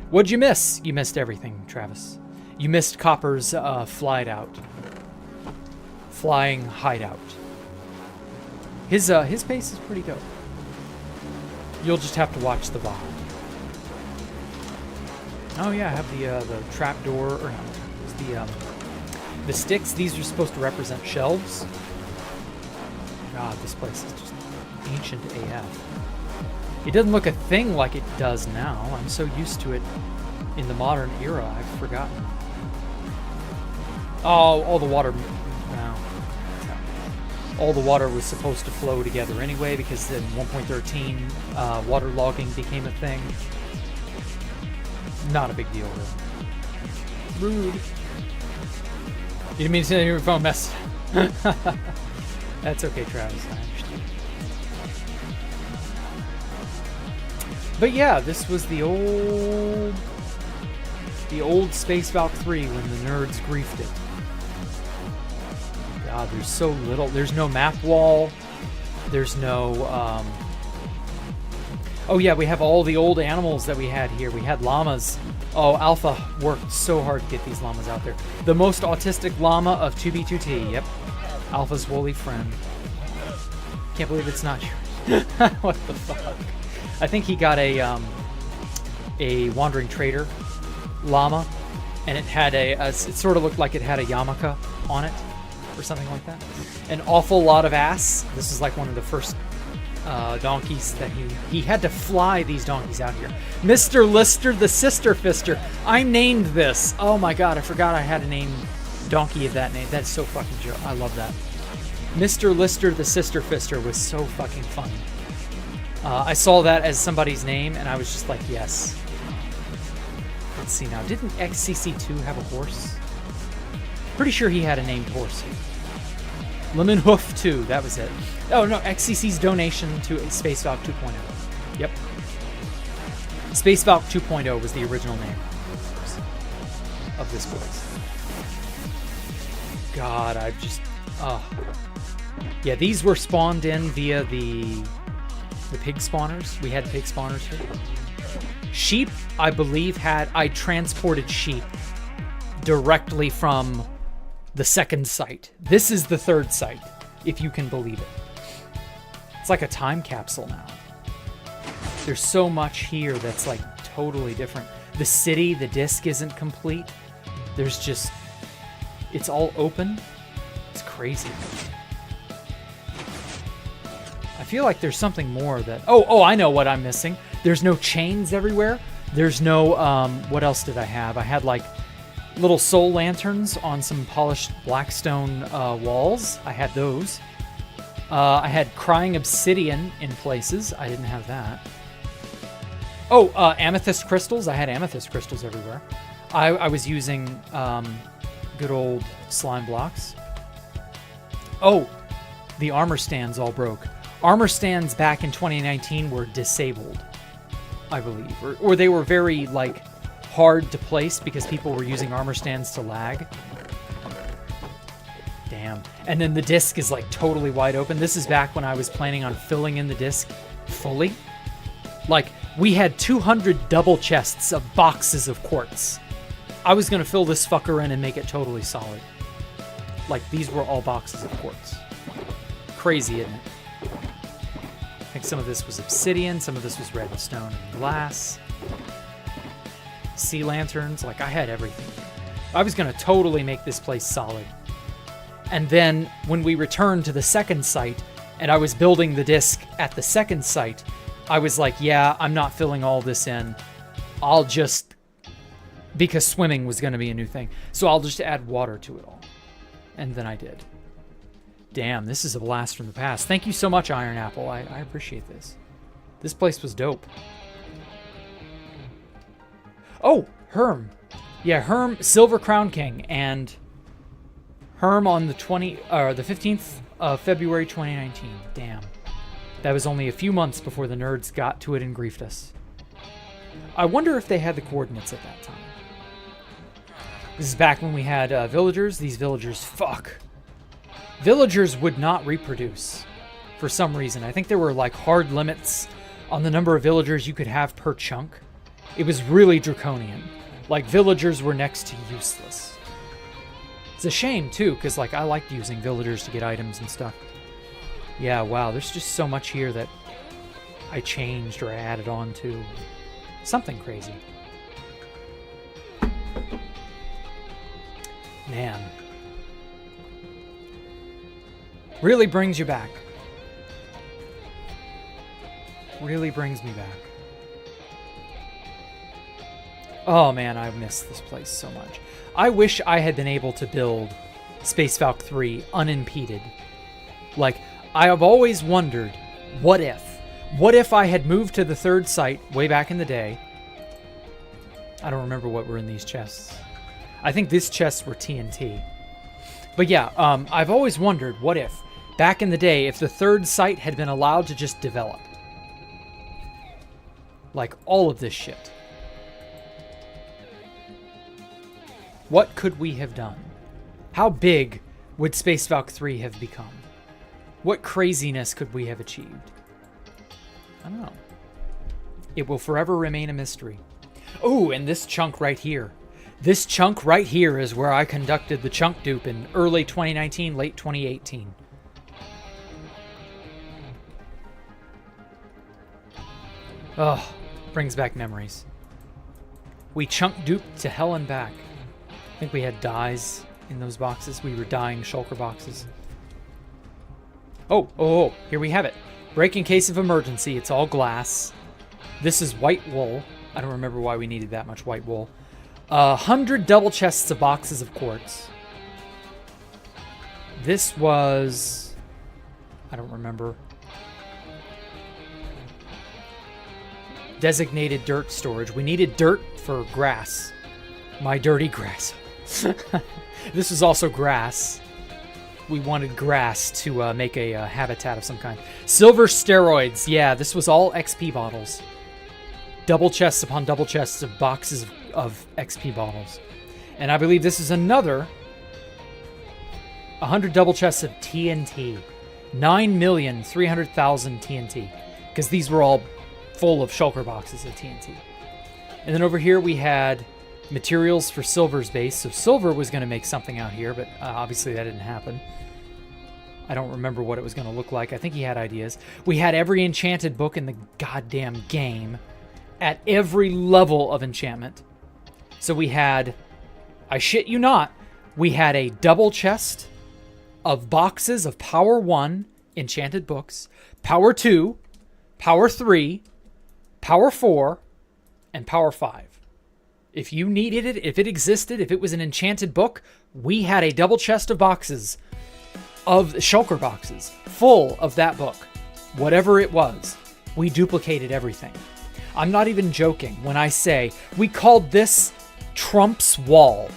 What'd you miss? You missed everything, Travis. You missed Copper's flying hideout. His base is pretty dope. You'll just have to watch the VOD. Oh yeah, I have the trapdoor, or no, the sticks. These are supposed to represent shelves. God, this place is just ancient AF. It doesn't look a thing like it does now. I'm so used to it in the modern era, I've forgotten. Oh, all the water. Wow. All the water was supposed to flow together anyway because in 1.13 water logging became a thing. Not a big deal, really. Rude. You didn't mean to say your phone messed. That's okay, Travis. I understand. But yeah, this was the old Space Valk 3 when the nerds griefed it. God, there's so little. There's no map wall. There's no... Oh yeah, we have all the old animals that we had here. We had llamas. Oh, Alpha worked so hard to get these llamas out there. The most autistic llama of 2B2T. Yep. Alpha's woolly friend. Can't believe it's not yours. What the fuck? I think he got a wandering trader llama, and it had it sort of looked like it had a yarmulke on it or something like that. An awful lot of ass. This is like one of the first donkeys that he had to fly these donkeys out here. Mr. Lister the Sister Fister. I named this. Oh my god, I forgot I had a name donkey of that name. That's so fucking joke. I love that. Mr. Lister the Sister Fister was so fucking funny. I saw that as somebody's name and I was just like, yes. Let's see now. Didn't XCC2 have a horse? Pretty sure he had a named horse here. Lemon Hoof 2, that was it. Oh no, XCC's donation to Space Valk 2.0. Yep. Space Valk 2.0 was the original name of this place. God, I've just... Yeah, these were spawned in via the pig spawners. We had pig spawners here. Sheep, I believe, I transported sheep directly from the second site. This is the third site, if you can believe it. It's like a time capsule now. There's so much here that's like totally different. The city, the disc isn't complete. There's just, it's all open. It's crazy. I feel like there's something more that, oh, I know what I'm missing. There's no chains everywhere. There's no, what else did I have? I had like little soul lanterns on some polished blackstone walls. I had those. I had crying obsidian in places. I didn't have that. Oh, amethyst crystals. I had amethyst crystals everywhere. I was using good old slime blocks. Oh, the armor stands all broke. Armor stands back in 2019 were disabled, I believe. Or they were very, like, hard to place because people were using armor stands to lag. Damn. And then the disc is like totally wide open. This is back when I was planning on filling in the disc fully. Like, we had 200 double chests of boxes of quartz. I was going to fill this fucker in and make it totally solid. Like, these were all boxes of quartz. Crazy, isn't it? I think some of this was obsidian, some of this was redstone and glass. Sea lanterns, like I had everything. I was going to totally make this place solid. And then when we returned to the second site and I was building the disc at the second site, I was like, yeah, I'm not filling all this in. I'll just, because swimming was going to be a new thing, so I'll just add water to it all. And then I did. Damn, this is a blast from the past. Thank you so much, Iron Apple. I appreciate this. This place was dope. Oh, Herm. Yeah, Herm, Silver Crown King, and Herm on the 15th of February 2019. Damn. That was only a few months before the nerds got to it and griefed us. I wonder if they had the coordinates at that time. This is back when we had villagers. These villagers, fuck. Villagers would not reproduce for some reason. I think there were like hard limits on the number of villagers you could have per chunk. It was really draconian. Like, villagers were next to useless. It's a shame too, because like I liked using villagers to get items and stuff. Yeah, wow, there's just so much here that I changed or I added on to. Something crazy. Man. Really brings you back. Really brings me back. Oh man, I miss this place so much. I wish I had been able to build Space Valk 3 unimpeded. Like, I have always wondered, what if? What if I had moved to the third site way back in the day? I don't remember what were in these chests. I think these chests were TNT. But yeah, I've always wondered, what if, back in the day, if the third site had been allowed to just develop? Like, all of this shit. What could we have done? How big would Space Valk 3 have become? What craziness could we have achieved? I don't know. It will forever remain a mystery. Oh, and this chunk right here. This chunk right here is where I conducted the chunk dupe in early 2019, late 2018. Oh, brings back memories. We chunk duped to hell and back. I think we had dyes in those boxes. We were dyeing shulker boxes. Oh, here we have it. Break in case of emergency. It's all glass. This is white wool. I don't remember why we needed that much white wool. 100 double chests of boxes of quartz. This was... I don't remember. Designated dirt storage. We needed dirt for grass. My dirty grass. This was also grass. We wanted grass to make a habitat of some kind. Silver steroids. Yeah, this was all XP bottles. Double chests upon double chests of boxes of XP bottles. And I believe this is another 100 double chests of TNT. 9,300,000 TNT. Because these were all full of shulker boxes of TNT. And then over here we had materials for Silver's base. So Silver was going to make something out here, but obviously that didn't happen. I don't remember what it was going to look like. I think he had ideas. We had every enchanted book in the goddamn game at every level of enchantment. So we had, I shit you not, we had a double chest of boxes of Power 1 enchanted books, Power 2, Power 3, Power 4, and Power 5. If you needed it, if it existed, if it was an enchanted book, we had a double chest of boxes, of shulker boxes, full of that book. Whatever it was, we duplicated everything. I'm not even joking when I say we called this Trump's Wall.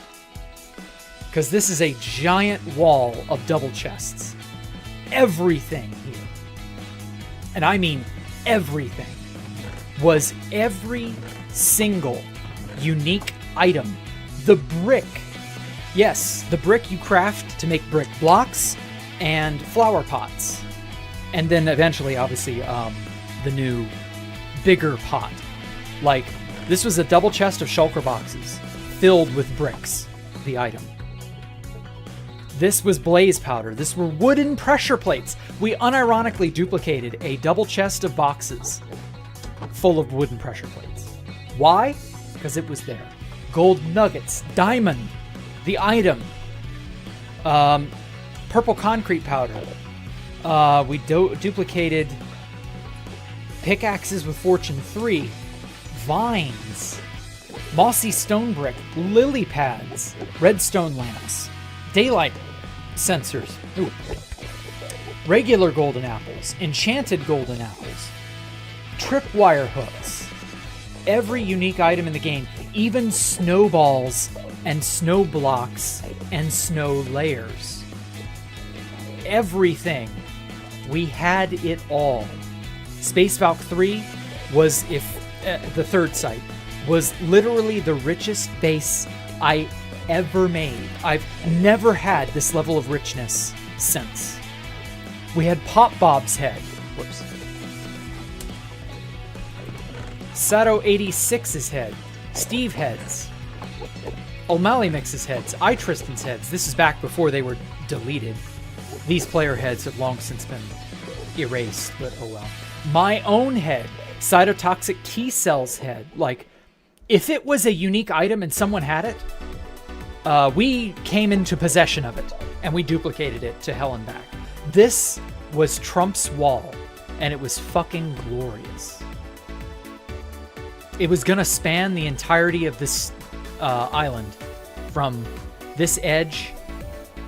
Because this is a giant wall of double chests. Everything here, and I mean everything, was every single unique item. The brick. Yes, the brick you craft to make brick blocks and flower pots. And then eventually, obviously, the new, bigger pot. Like, this was a double chest of shulker boxes filled with bricks, the item. This was blaze powder. This were wooden pressure plates. We unironically duplicated a double chest of boxes full of wooden pressure plates. Why? Because it was there. Gold nuggets, diamond, the item, purple concrete powder. We duplicated pickaxes with Fortune 3, vines, mossy stone brick, lily pads, redstone lamps, daylight sensors, ooh, regular golden apples, enchanted golden apples, tripwire hooks, every unique item in the game, even snowballs and snow blocks and snow layers. Everything. We had it all. Space Valk 3 was, if the third site, was literally the richest base I ever made. I've never had this level of richness since. We had Pop Bob's head. Whoops. Sato 86's head. Steve heads. O'Malley Mix's heads. Tristan's heads. This is back before they were deleted. These player heads have long since been erased, but oh well. My own head. Cytotoxic T Cell's head. Like, if it was a unique item and someone had it, we came into possession of it, and we duplicated it to hell and back. This was Trump's Wall, and it was fucking glorious. It was gonna span the entirety of this island, from this edge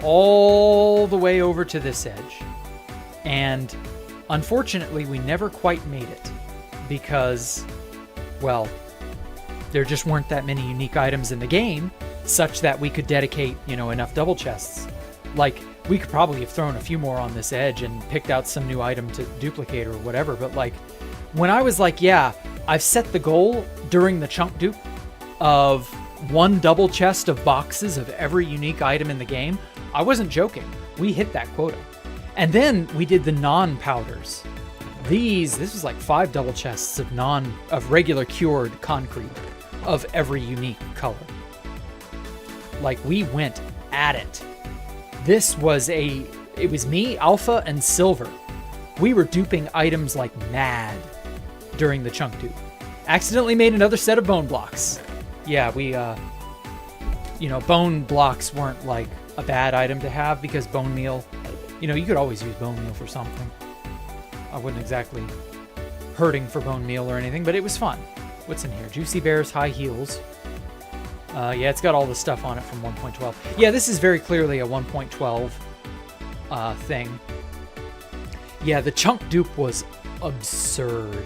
all the way over to this edge. And unfortunately, we never quite made it because, well, there just weren't that many unique items in the game such that we could dedicate, enough double chests. Like, we could probably have thrown a few more on this edge and picked out some new item to duplicate or whatever, but like, when I was like, yeah, I've set the goal during the chunk dupe of one double chest of boxes of every unique item in the game, I wasn't joking. We hit that quota. And then we did the non-powders. This was like 5 double chests of regular cured concrete of every unique color. Like, we went at it. It was me, Alpha, and Silver. We were duping items like mad during the chunk dupe. Accidentally made another set of bone blocks. Yeah, we, bone blocks weren't like a bad item to have because bone meal, you could always use bone meal for something. I wasn't exactly hurting for bone meal or anything, but it was fun. What's in here? Juicy Bear's high heels. Yeah, it's got all the stuff on it from 1.12. Yeah, this is very clearly a 1.12 thing. Yeah, the chunk dupe was absurd.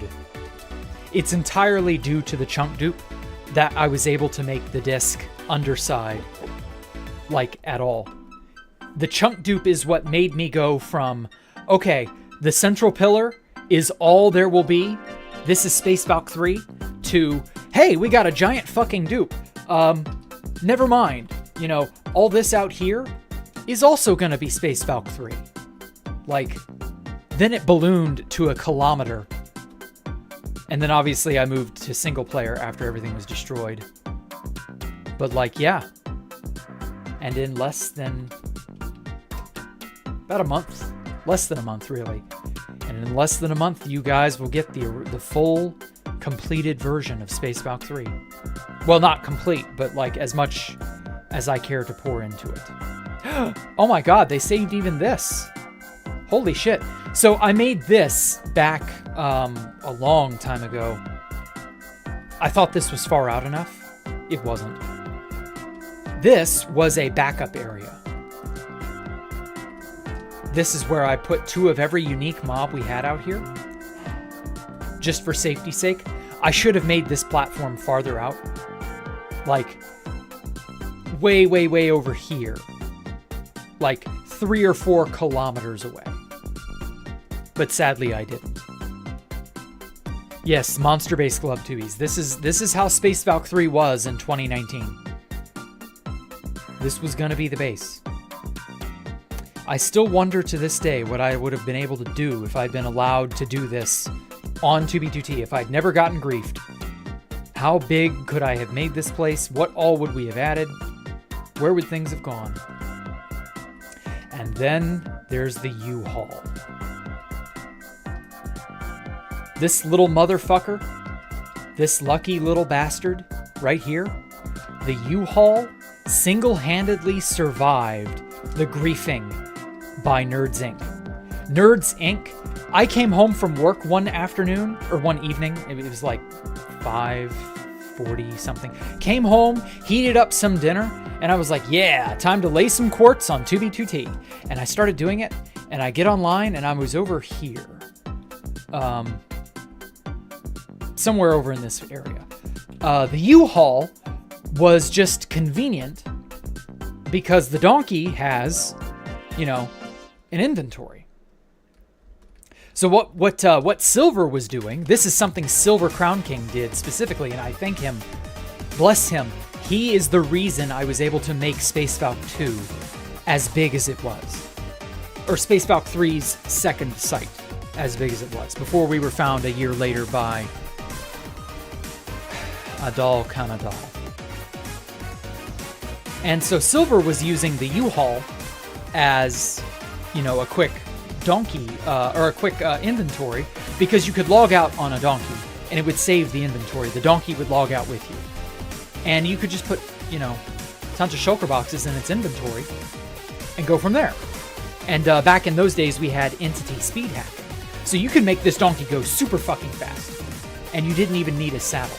It's entirely due to the chunk dupe that I was able to make the disc underside, like, at all. The chunk dupe is what made me go from, okay, the central pillar is all there will be, this is Space Valk 3, to, hey, we got a giant fucking dupe. Never mind. All this out here is also gonna be Space Valk 3. Like, then it ballooned to a kilometer. And then obviously I moved to single player after everything was destroyed. But like, yeah. And in less than about a month, less than a month really. And in less than a month, you guys will get the full completed version of Space Valk 3. Well, not complete, but like as much as I care to pour into it. Oh my God, they saved even this. Holy shit. So I made this back a long time ago. I thought this was far out enough. It wasn't. This was a backup area. This is where I put 2 of every unique mob we had out here. Just for safety's sake. I should have made this platform farther out. Like, way, way, way over here. Like 3 or 4 kilometers away. But sadly, I didn't. Yes, Monster Base Glove Tubies. This is how Space Valk 3 was in 2019. This was gonna be the base. I still wonder to this day what I would have been able to do if I'd been allowed to do this on 2B2T, if I'd never gotten griefed. How big could I have made this place? What all would we have added? Where would things have gone? And then there's the U-Haul. This little motherfucker, this lucky little bastard right here, the U-Haul single-handedly survived the griefing by Nerds Inc. Nerds Inc. I came home from work one afternoon, or one evening, it was like 5:40 something. Came home, heated up some dinner, and I was like, yeah, time to lay some quartz on 2B2T. And I started doing it, and I get online, and I was over here. Somewhere over in this area. The U-Haul was just convenient because the donkey has, an inventory. So what Silver was doing, this is something Silver Crown King did specifically, and I thank him, bless him. He is the reason I was able to make Space Valk 2 as big as it was. Or Space Valk 3's second site as big as it was, before we were found a year later by a doll kind of doll. And so Silver was using the U-Haul as, a quick donkey, or a quick inventory, because you could log out on a donkey, and it would save the inventory. The donkey would log out with you. And you could just put, tons of shulker boxes in its inventory, and go from there. And back in those days, we had entity speed hacking. So you could make this donkey go super fucking fast, and you didn't even need a saddle.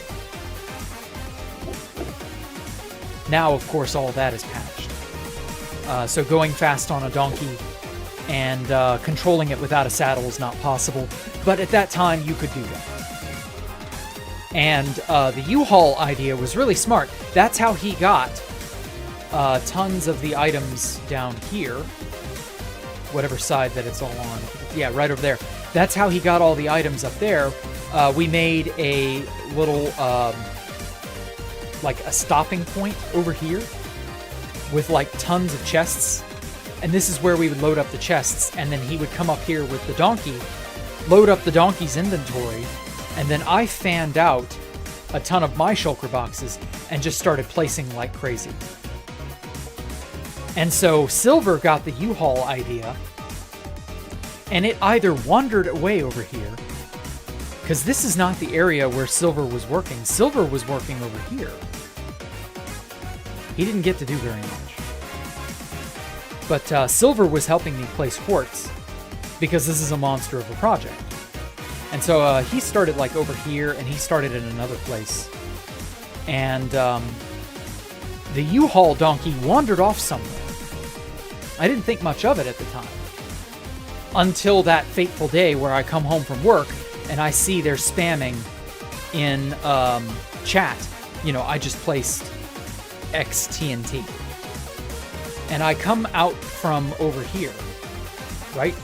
Now, of course, all that is patched. So going fast on a donkey and controlling it without a saddle is not possible. But at that time, you could do that. And the U-Haul idea was really smart. That's how he got tons of the items down here. Whatever side that it's all on. Yeah, right over there. That's how he got all the items up there. We made a little... like a stopping point over here with like tons of chests, and this is where we would load up the chests, and then he would come up here with the donkey, load up the donkey's inventory, and then I fanned out a ton of my shulker boxes and just started placing like crazy. And so Silver got the U-Haul idea, and it either wandered away over here Because this is not the area where Silver was working. Silver was working over here. He didn't get to do very much. But Silver was helping me place quartz because this is a monster of a project. And so he started like over here, and he started in another place. And the U-Haul donkey wandered off somewhere. I didn't think much of it at the time. Until that fateful day where I come home from work and I see they're spamming in chat, you know, I just placed XTNT. And I come out from over here, right?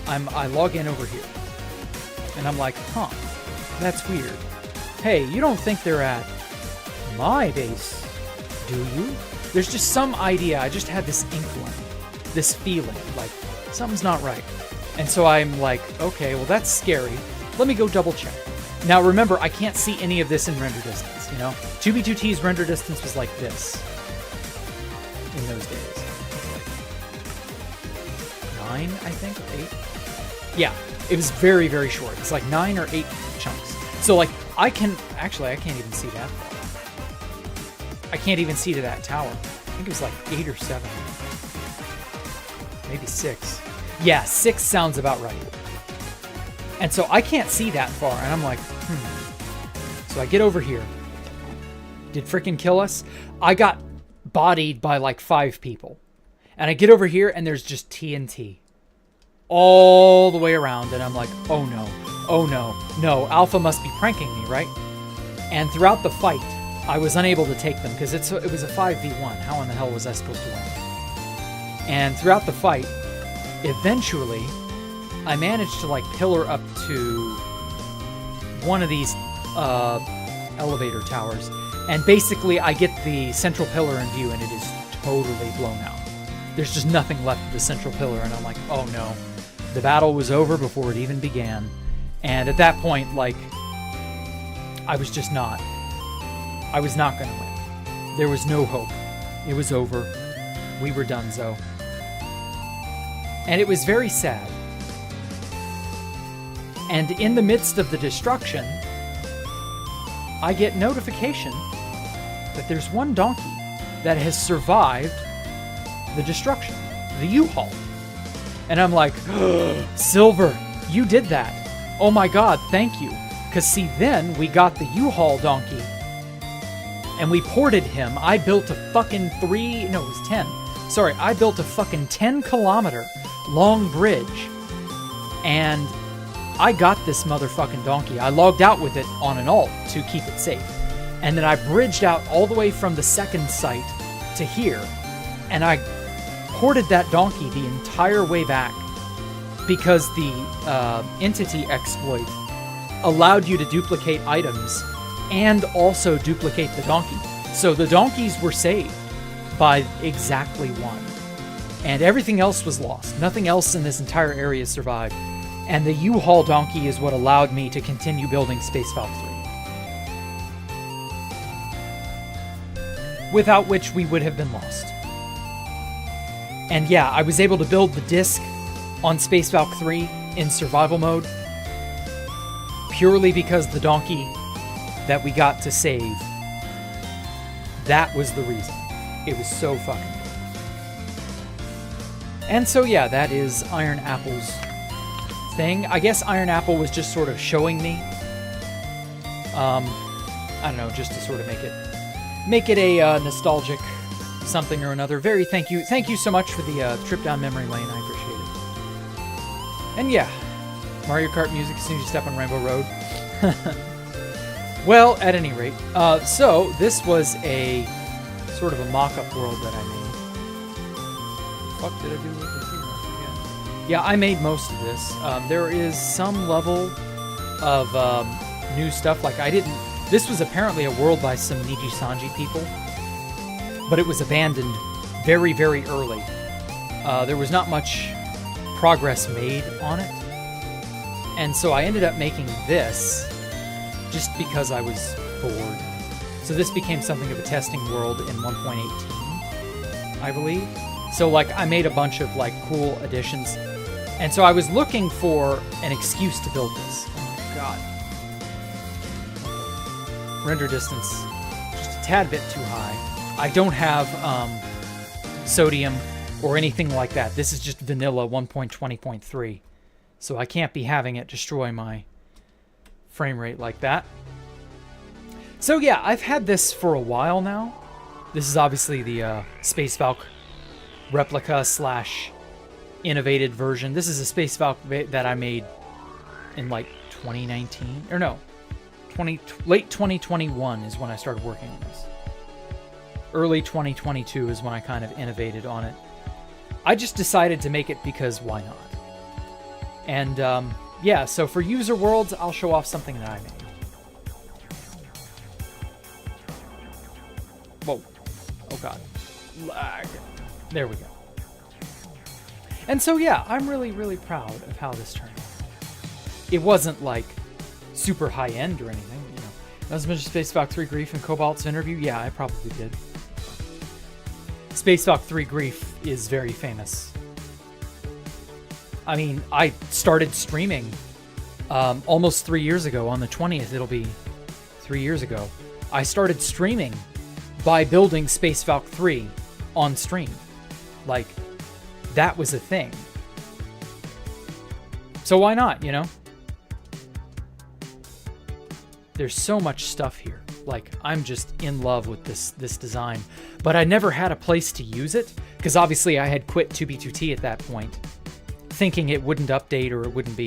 I log in over here. And I'm like, huh, that's weird. Hey, you don't think they're at my base, do you? There's just some idea. I just had this inkling, this feeling, like something's not right. And so I'm like, okay, well, that's scary. Let me go double check. Now, remember, I can't see any of this in render distance, you know? 2B2T's render distance was like this in those days. Like 9, I think, or 8. Yeah, it was very, very short. It's like 9 or 8 chunks. So, like, I can't even see that far. I can't even see to that tower. I think it was like 8 or 7. Maybe 6. Yeah, 6 sounds about right. And so I can't see that far, and I'm like, So I get over here. Did frickin' kill us? I got bodied by like 5 people. And I get over here, and there's just TNT. All the way around, and I'm like, oh no, Alpha must be pranking me, right? And throughout the fight, I was unable to take them, because it was a 5v1. How in the hell was I supposed to win? And throughout the fight, eventually, I managed to like pillar up to one of these elevator towers, and basically I get the central pillar in view, and it is totally blown out. There's just nothing left of the central pillar, and I'm like, oh no. The battle was over before it even began. And at that point, like, I was not going to win. There was no hope. It was over. We were donezo. And it was very sad. And in the midst of the destruction, I get notification that there's one donkey that has survived the destruction, the U-Haul. And I'm like, Silver, you did that. Oh my God, thank you. Because see, then we got the U-Haul donkey and we ported him. I built a fucking 10. Sorry, I built a fucking 10-kilometer long bridge, and I got this motherfucking donkey. I logged out with it on an alt to keep it safe. And then I bridged out all the way from the second site to here, and I ported that donkey the entire way back because the entity exploit allowed you to duplicate items and also duplicate the donkey. So the donkeys were saved by exactly 1. And everything else was lost. Nothing else in this entire area survived. And the U-Haul donkey is what allowed me to continue building Space Valk 3. Without which we would have been lost. And yeah, I was able to build the disc on Space Valk 3 in survival mode purely because the donkey that we got to save, that was the reason. It was so fucking good. And so yeah, that is Iron Apple's thing. I guess Iron Apple was just sort of showing me, I don't know, just to sort of make it a nostalgic something or another. Thank you so much for the trip down memory lane. I appreciate it. And yeah, Mario Kart music as soon as you step on Rainbow Road. Well, at any rate, so this was a sort of a mock-up world that I made. What the fuck did I do with the hero? I forget. Yeah, I made most of this. There is some level of new stuff. Like this was apparently a world by some Niji Sanji people, but it was abandoned very, very early. There was not much progress made on it. And so I ended up making this just because I was bored. So this became something of a testing world in 1.18, I believe. So like I made a bunch of like cool additions. And so I was looking for an excuse to build this. Oh my God. Render distance just a tad bit too high. I don't have sodium or anything like that. This is just vanilla 1.20.3. So I can't be having it destroy my frame rate like that. So yeah, I've had this for a while now. This is obviously the Space Valk replica slash innovated version. This is a Space Valk that I made in like 2019, or no, late 2021 is when I started working on this. Early 2022 is when I kind of innovated on it. I just decided to make it because why not? And yeah, so for user worlds, I'll show off something that I made. Whoa. Oh god. Lag. There we go. And so yeah, I'm really, really proud of how this turned out. It wasn't like super high-end or anything, you know. As much as Space Valk 3 Grief and Cobalt's interview, yeah, I probably did. Space Valk 3 Grief is very famous. I mean, I started streaming almost 3 years ago. On the 20th, it'll be 3 years ago. I started streaming by building Space Valk 3 on stream. Like, that was a thing. So why not, you know? There's so much stuff here. Like, I'm just in love with this design. But I never had a place to use it, because obviously I had quit 2B2T at that point, thinking it wouldn't update or it wouldn't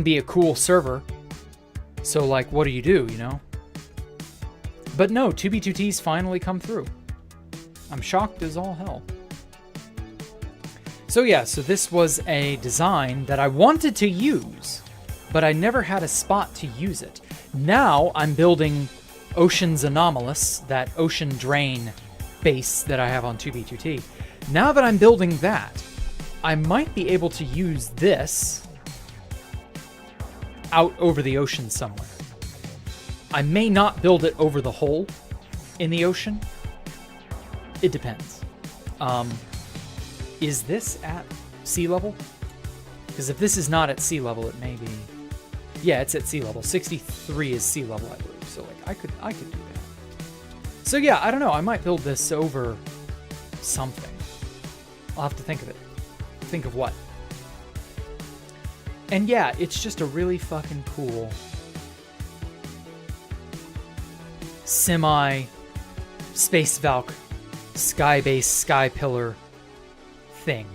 be a cool server. So like, what do, you know? But no, 2B2T's finally come through. I'm shocked as all hell. So yeah, so this was a design that I wanted to use, but I never had a spot to use it. Now I'm building Ocean's Anomalous, that ocean drain base that I have on 2B2T. Now that I'm building that, I might be able to use this out over the ocean somewhere. I may not build it over the hole in the ocean. It depends. Is this at sea level? Because if this is not at sea level, it may be... Yeah, it's at sea level. 63 is sea level, I believe. So like, I could do that. So yeah, I don't know. I might build this over something. I'll have to think of it. Think of what? And yeah, it's just a really fucking cool semi Space Valk sky base sky pillar thing.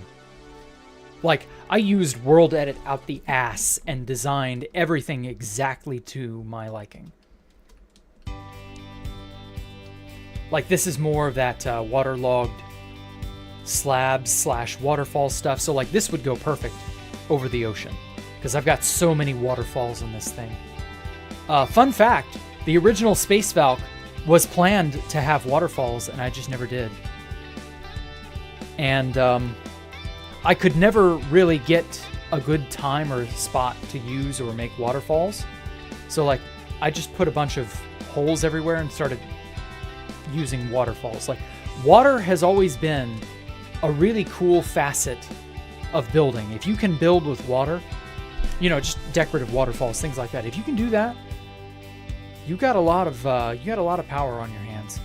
Like, I used World Edit out the ass and designed everything exactly to my liking. Like, this is more of that waterlogged slabs slash waterfall stuff. So like, this would go perfect over the ocean because I've got so many waterfalls in this thing. Fun fact, the original Space Valk was planned to have waterfalls and I just never did. And I could never really get a good time or spot to use or make waterfalls. So like, I just put a bunch of holes everywhere and started using waterfalls. Like, water has always been a really cool facet of building. If you can build with water, you know, just decorative waterfalls, things like that. If you can do that, you got a lot of power on your hands.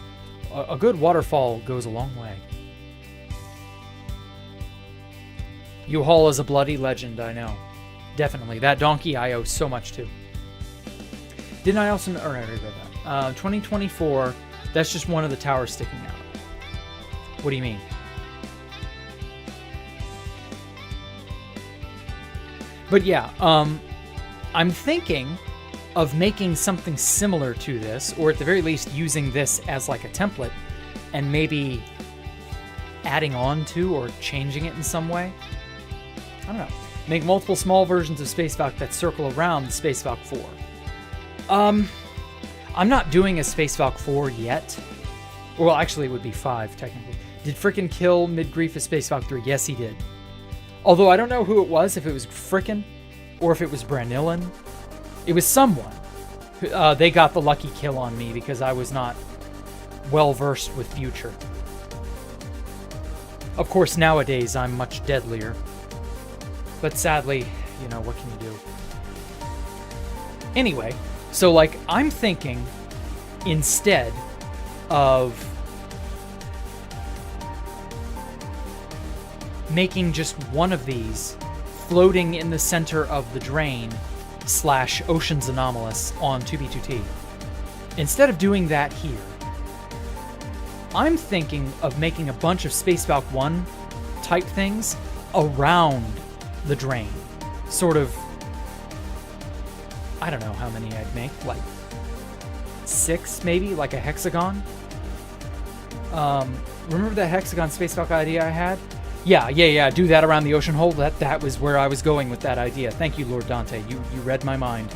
A good waterfall goes a long way. U-Haul is a bloody legend, I know. Definitely. That donkey I owe so much to. Didn't I also... Or I already read that. 2024, that's just one of the towers sticking out. What do you mean? But yeah, I'm thinking of making something similar to this, or at the very least using this as like a template and maybe adding on to or changing it in some way. I don't know. Make multiple small versions of Space Valk that circle around the Space Valk 4. I'm not doing a Space Valk 4 yet. Well, actually, it would be 5, technically. Did frickin' kill mid-grief a Space Valk 3? Yes, he did. Although I don't know who it was, if it was frickin' or if it was Branillan. It was someone. They got the lucky kill on me because I was not well-versed with Future. Of course, nowadays, I'm much deadlier. But sadly, you know, what can you do? Anyway, so like, I'm thinking instead of making just one of these floating in the center of the drain / Ocean's Anomalous on 2B2T. Instead of doing that here, I'm thinking of making a bunch of Space Valk 1 type things around the drain. Sort of, I don't know how many I'd make, like 6 maybe, like a hexagon. Remember that hexagon Space Valk idea I had? Yeah, do that around the ocean hole. That was where I was going with that idea. Thank you, Lord Dante. You read my mind.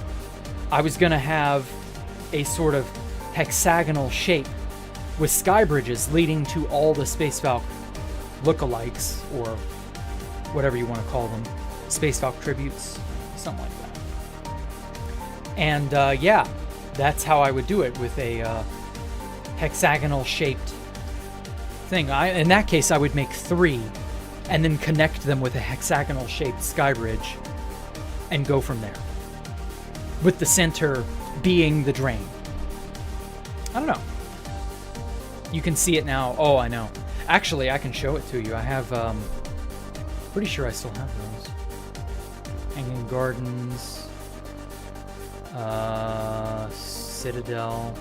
I was gonna have a sort of hexagonal shape with sky bridges leading to all the Space Valk lookalikes, or whatever you want to call them. Space Valk tributes, something like that. And yeah, that's how I would do it, with a hexagonal shaped thing. In that case, I would make 3 and then connect them with a hexagonal shaped sky bridge and go from there, with the center being the drain. I don't know. You can see it now. Oh, I know. Actually, I can show it to you. I have, pretty sure I still have those. Hanging Gardens, Citadel.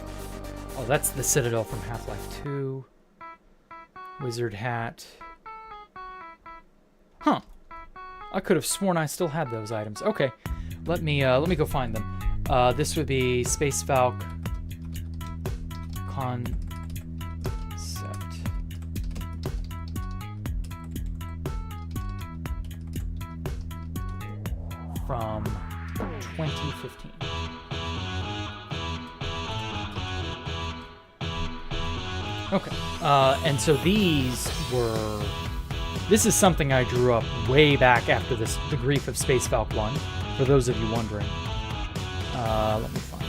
Oh, that's the Citadel from Half-Life 2. Wizard Hat. Huh. I could have sworn I still had those items. Okay, let me go find them. This would be Space Valk Concept from 2015. Okay, and so this is something I drew up way back after the grief of Space Valk 1, for those of you wondering. Let me find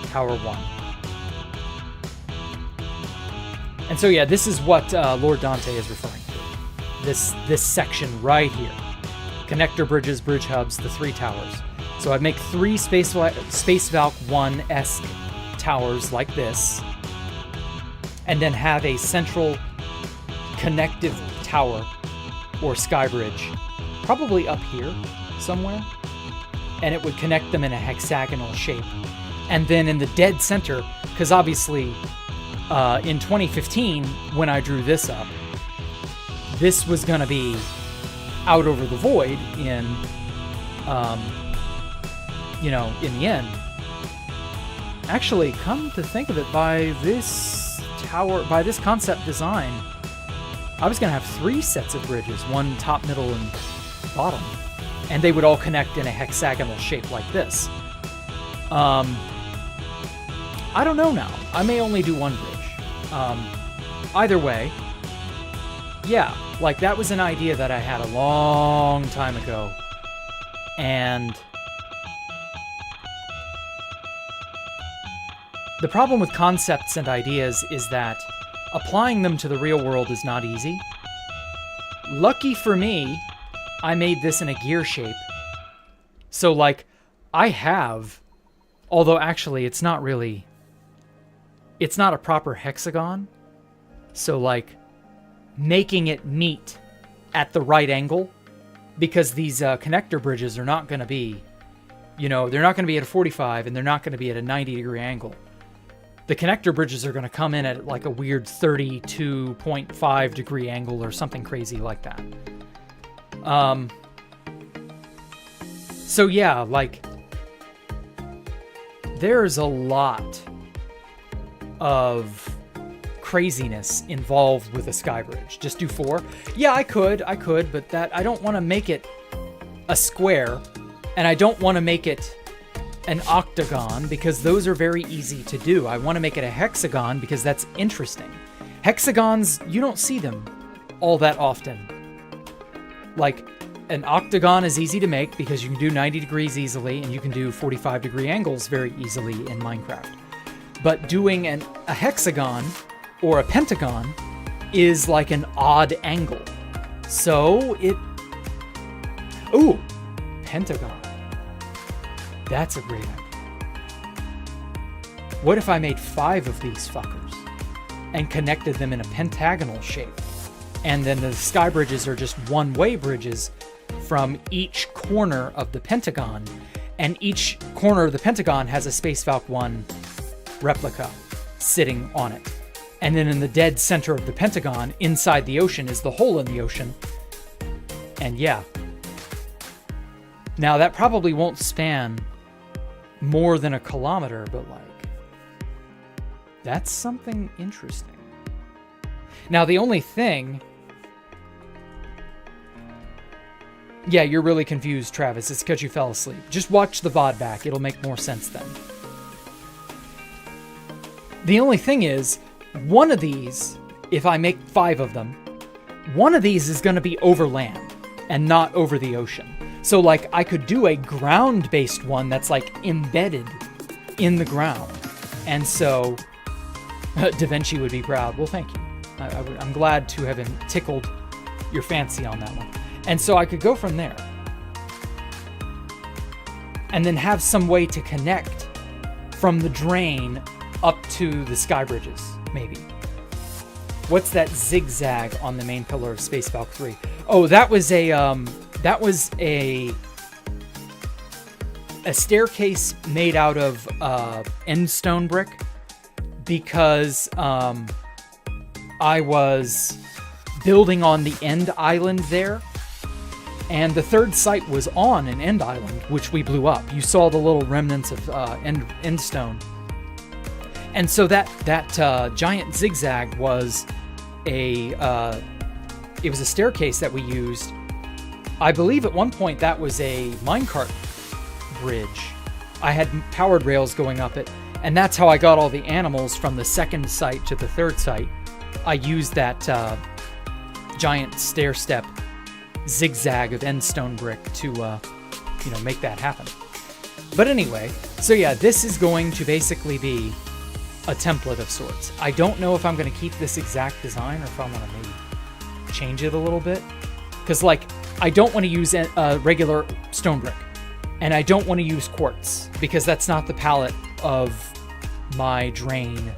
it. Tower 1. And so yeah, this is what Lord Dante is referring to. This section right here. Connector bridges, bridge hubs, the 3 towers. So I'd make 3 Space Valk 1-esque towers like this, and then have a central connective tower or sky bridge, probably up here somewhere, and it would connect them in a hexagonal shape. And then in the dead center, because obviously in 2015, when I drew this up, this was going to be out over the void in the end. Actually, come to think of it, by this concept design, I was going to have 3 sets of bridges, one top, middle, and bottom, and they would all connect in a hexagonal shape like this. I don't know now. I may only do 1 bridge. Either way, yeah, like that was an idea that I had a long time ago, and the problem with concepts and ideas is that applying them to the real world is not easy. Lucky for me, I made this in a gear shape. So, like, I have, although actually it's not a proper hexagon. So, like, making it meet at the right angle, because these connector bridges are not going to be, they're not going to be at a 45 and they're not going to be at a 90-degree angle. The connector bridges are going to come in at like a weird 32.5 degree angle or something crazy like that. So yeah, like, there's a lot of craziness involved with a sky bridge. Just do 4? Yeah, I could, but that I don't want to make it a square, and I don't want to make it an octagon, because those are very easy to do. I want to make it a hexagon because that's interesting. Hexagons, you don't see them all that often. Like, an octagon is easy to make because you can do 90 degrees easily, and you can do 45-degree angles very easily in Minecraft. But doing a hexagon or a pentagon is like an odd angle. So ooh, pentagon. That's a great idea. What if I made 5 of these fuckers and connected them in a pentagonal shape? And then the sky bridges are just one-way bridges from each corner of the pentagon. And each corner of the pentagon has a Space Valk 1 replica sitting on it. And then in the dead center of the pentagon, inside the ocean, is the hole in the ocean. And yeah. Now, that probably won't span more than a kilometer, but like, that's something interesting. Now, the only thing... Yeah, you're really confused, Travis. It's because you fell asleep. Just watch the VOD back. It'll make more sense then. The only thing is, one of these, if I make 5 of them, one of these is going to be over land and not over the ocean. So, like, I could do a ground-based one that's, like, embedded in the ground. And so, Da Vinci would be proud. Well, thank you. I'm glad to have tickled your fancy on that one. And so I could go from there. And then have some way to connect from the drain up to the sky bridges, maybe. What's that zigzag on the main pillar of Space Valk 3? Oh, that was a staircase made out of end stone brick, because I was building on the end island there, and the third site was on an end island, which we blew up. You saw the little remnants of end stone. And so that giant zigzag was it was a staircase that we used. I believe at one point that was a minecart bridge. I had powered rails going up it, and that's how I got all the animals from the second site to the third site. I used that giant stair step zigzag of end stone brick to make that happen. But anyway, so yeah, this is going to basically be a template of sorts. I don't know if I'm going to keep this exact design or if I want to maybe change it a little bit, because like I don't want to use a regular stone brick, and I don't want to use quartz because that's not the palette of my drain.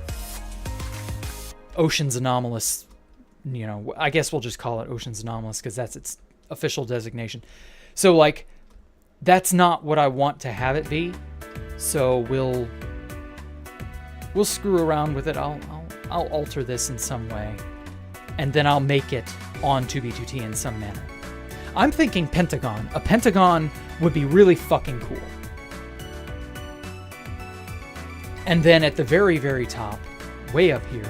Ocean's Anomalous, I guess we'll just call it Ocean's Anomalous because that's its official designation. So like, that's not what I want to have it be. So we'll screw around with it. I'll alter this in some way, and then I'll make it on 2B2T in some manner. I'm thinking pentagon. A pentagon would be really fucking cool. And then at the very, very top, way up here,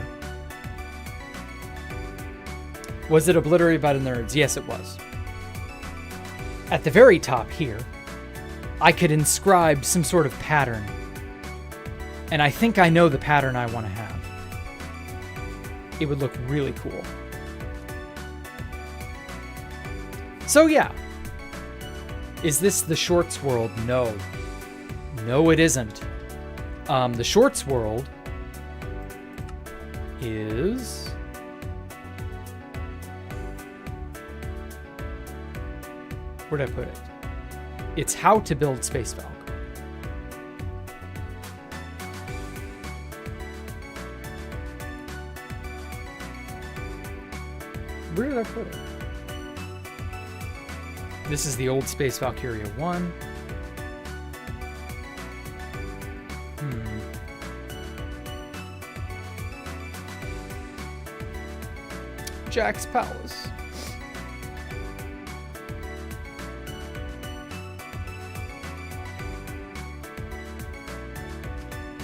was it obliterated by the nerds? Yes, it was. At the very top here, I could inscribe some sort of pattern. And I think I know the pattern I want to have. It would look really cool. So yeah. Is this the Shorts world? No. No, it isn't. The Shorts world is... Where'd I put it? It's how to build Space Valk. Where did I put it? This is the old Space Valkyria 1. Jack's Palace.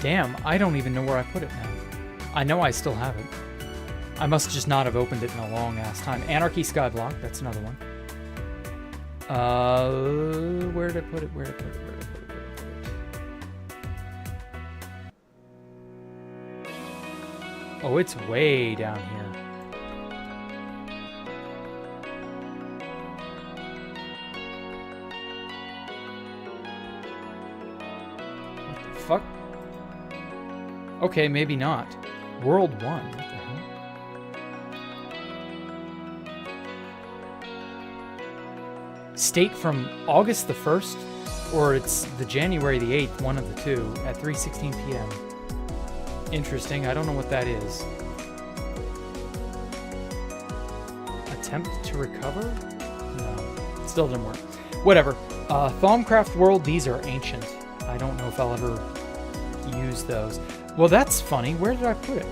Damn, I don't even know where I put it now. I know I still have it. I must just not have opened it in a long ass time. Anarchy Skyblock, that's another one. Where did I put it? Where did I put it? Where did I put it? Where did I put it? Oh, it's way down here. What the fuck? Okay, maybe not. World 1. What the hell? State from August the 1st, or it's the January the 8th, one of the two, at 3:16 p.m. Interesting. I don't know what that is. Attempt to recover? No. Still didn't work. Whatever. Thaumcraft World, these are ancient. I don't know if I'll ever use those. Well, that's funny. Where did I put it?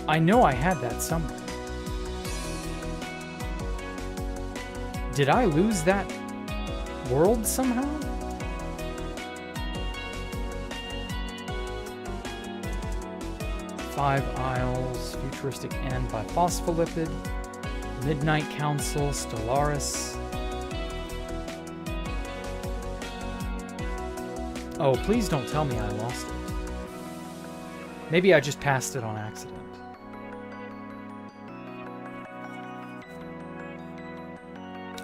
I know I had that somewhere. Did I lose that world somehow? Five Isles, Futuristic End by Phospholipid, Midnight Council, Stellaris. Oh, please don't tell me I lost it. Maybe I just passed it on accident.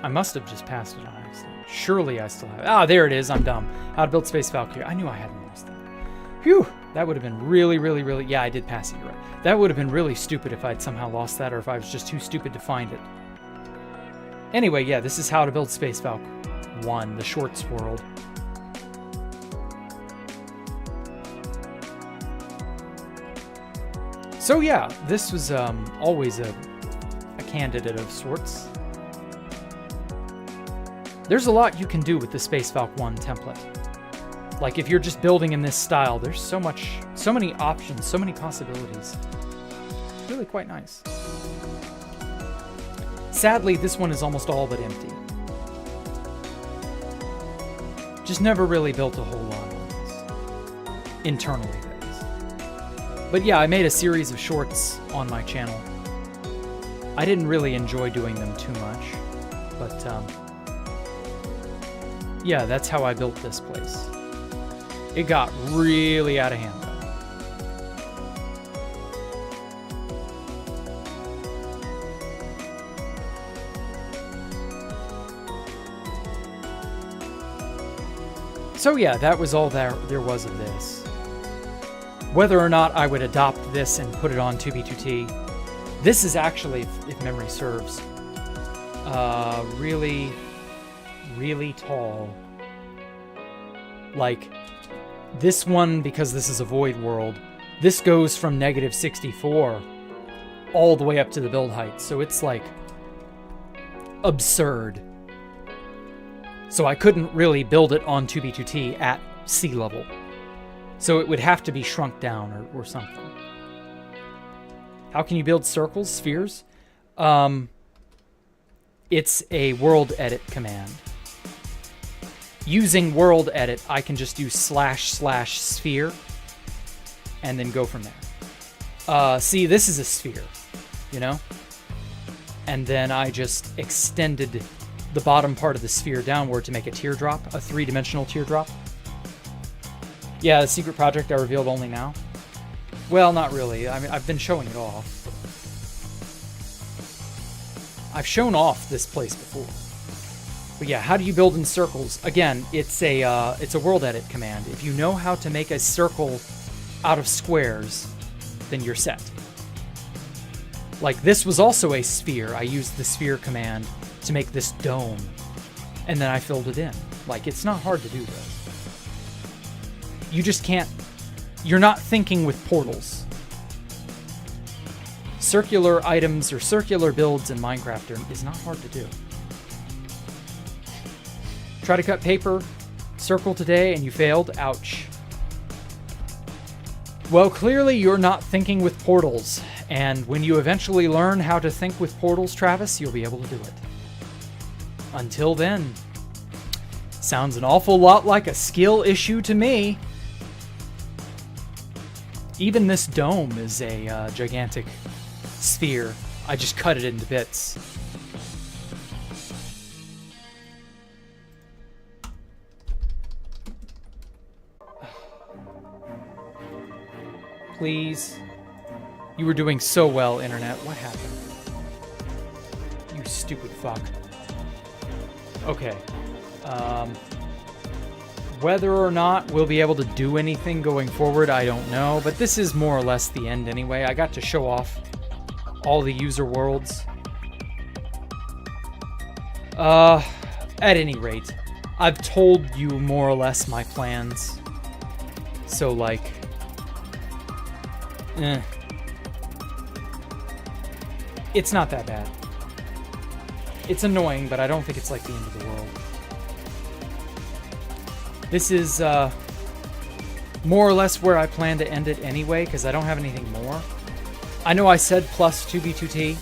I must have just passed it on accident. Surely I still have it. Ah, there it is. I'm dumb. How to build Space Valkyrie. I knew I hadn't lost that. Phew! That would have been really, really, really... Yeah, I did pass it. You're right. That would have been really stupid if I'd somehow lost that, or if I was just too stupid to find it. Anyway, yeah, this is How to Build Space Valkyrie 1, the Shorts World. So yeah, this was always a candidate of sorts. There's a lot you can do with the Space Valk 1 template. Like, if you're just building in this style, there's so many options, so many possibilities. It's really quite nice. Sadly, this one is almost all but empty. Just never really built a whole lot on this. Internally, that is. But yeah, I made a series of shorts on my channel. I didn't really enjoy doing them too much, but yeah, that's how I built this place. It got really out of hand, though. So yeah, that was all there was of this. Whether or not I would adopt this and put it on 2B2T, this is actually, if memory serves, really, really tall. Like, this one, because this is a void world, this goes from -64 all the way up to the build height, so it's like absurd. So I couldn't really build it on 2B2T at sea level. So it would have to be shrunk down or something. How can you build circles, spheres? It's a world edit command. Using world edit, I can just do //sphere and then go from there. See, this is a sphere, you know? And then I just extended the bottom part of the sphere downward to make a teardrop, a 3-dimensional teardrop. Yeah, the secret project I revealed only now. Well, not really. I mean, I've been showing it off. I've shown off this place before. But yeah, how do you build in circles? Again, it's a world edit command. If you know how to make a circle out of squares, then you're set. Like, this was also a sphere. I used the sphere command to make this dome, and then I filled it in. Like, it's not hard to do this. You just can't... You're not thinking with portals. Circular items or circular builds in Minecraft is not hard to do. Try to cut paper, circle today, and you failed. Ouch. Well, clearly you're not thinking with portals, and when you eventually learn how to think with portals, Travis, you'll be able to do it. Until then, sounds an awful lot like a skill issue to me. Even this dome is a gigantic sphere. I just cut it into bits. Please. You were doing so well, Internet. What happened? You stupid fuck. Okay. Whether or not we'll be able to do anything going forward, I don't know. But this is more or less the end anyway. I got to show off all the user worlds. At any rate, I've told you more or less my plans. So, like, It's not that bad. It's annoying, but I don't think it's like the end of the world. This is more or less where I plan to end it anyway, because I don't have anything more. I know I said plus 2B2T.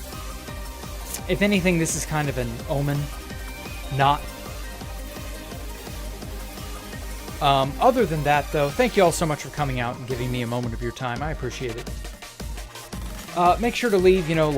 If anything, this is kind of an omen. Not. Other than that, though, thank you all so much for coming out and giving me a moment of your time. I appreciate it. Make sure to leave,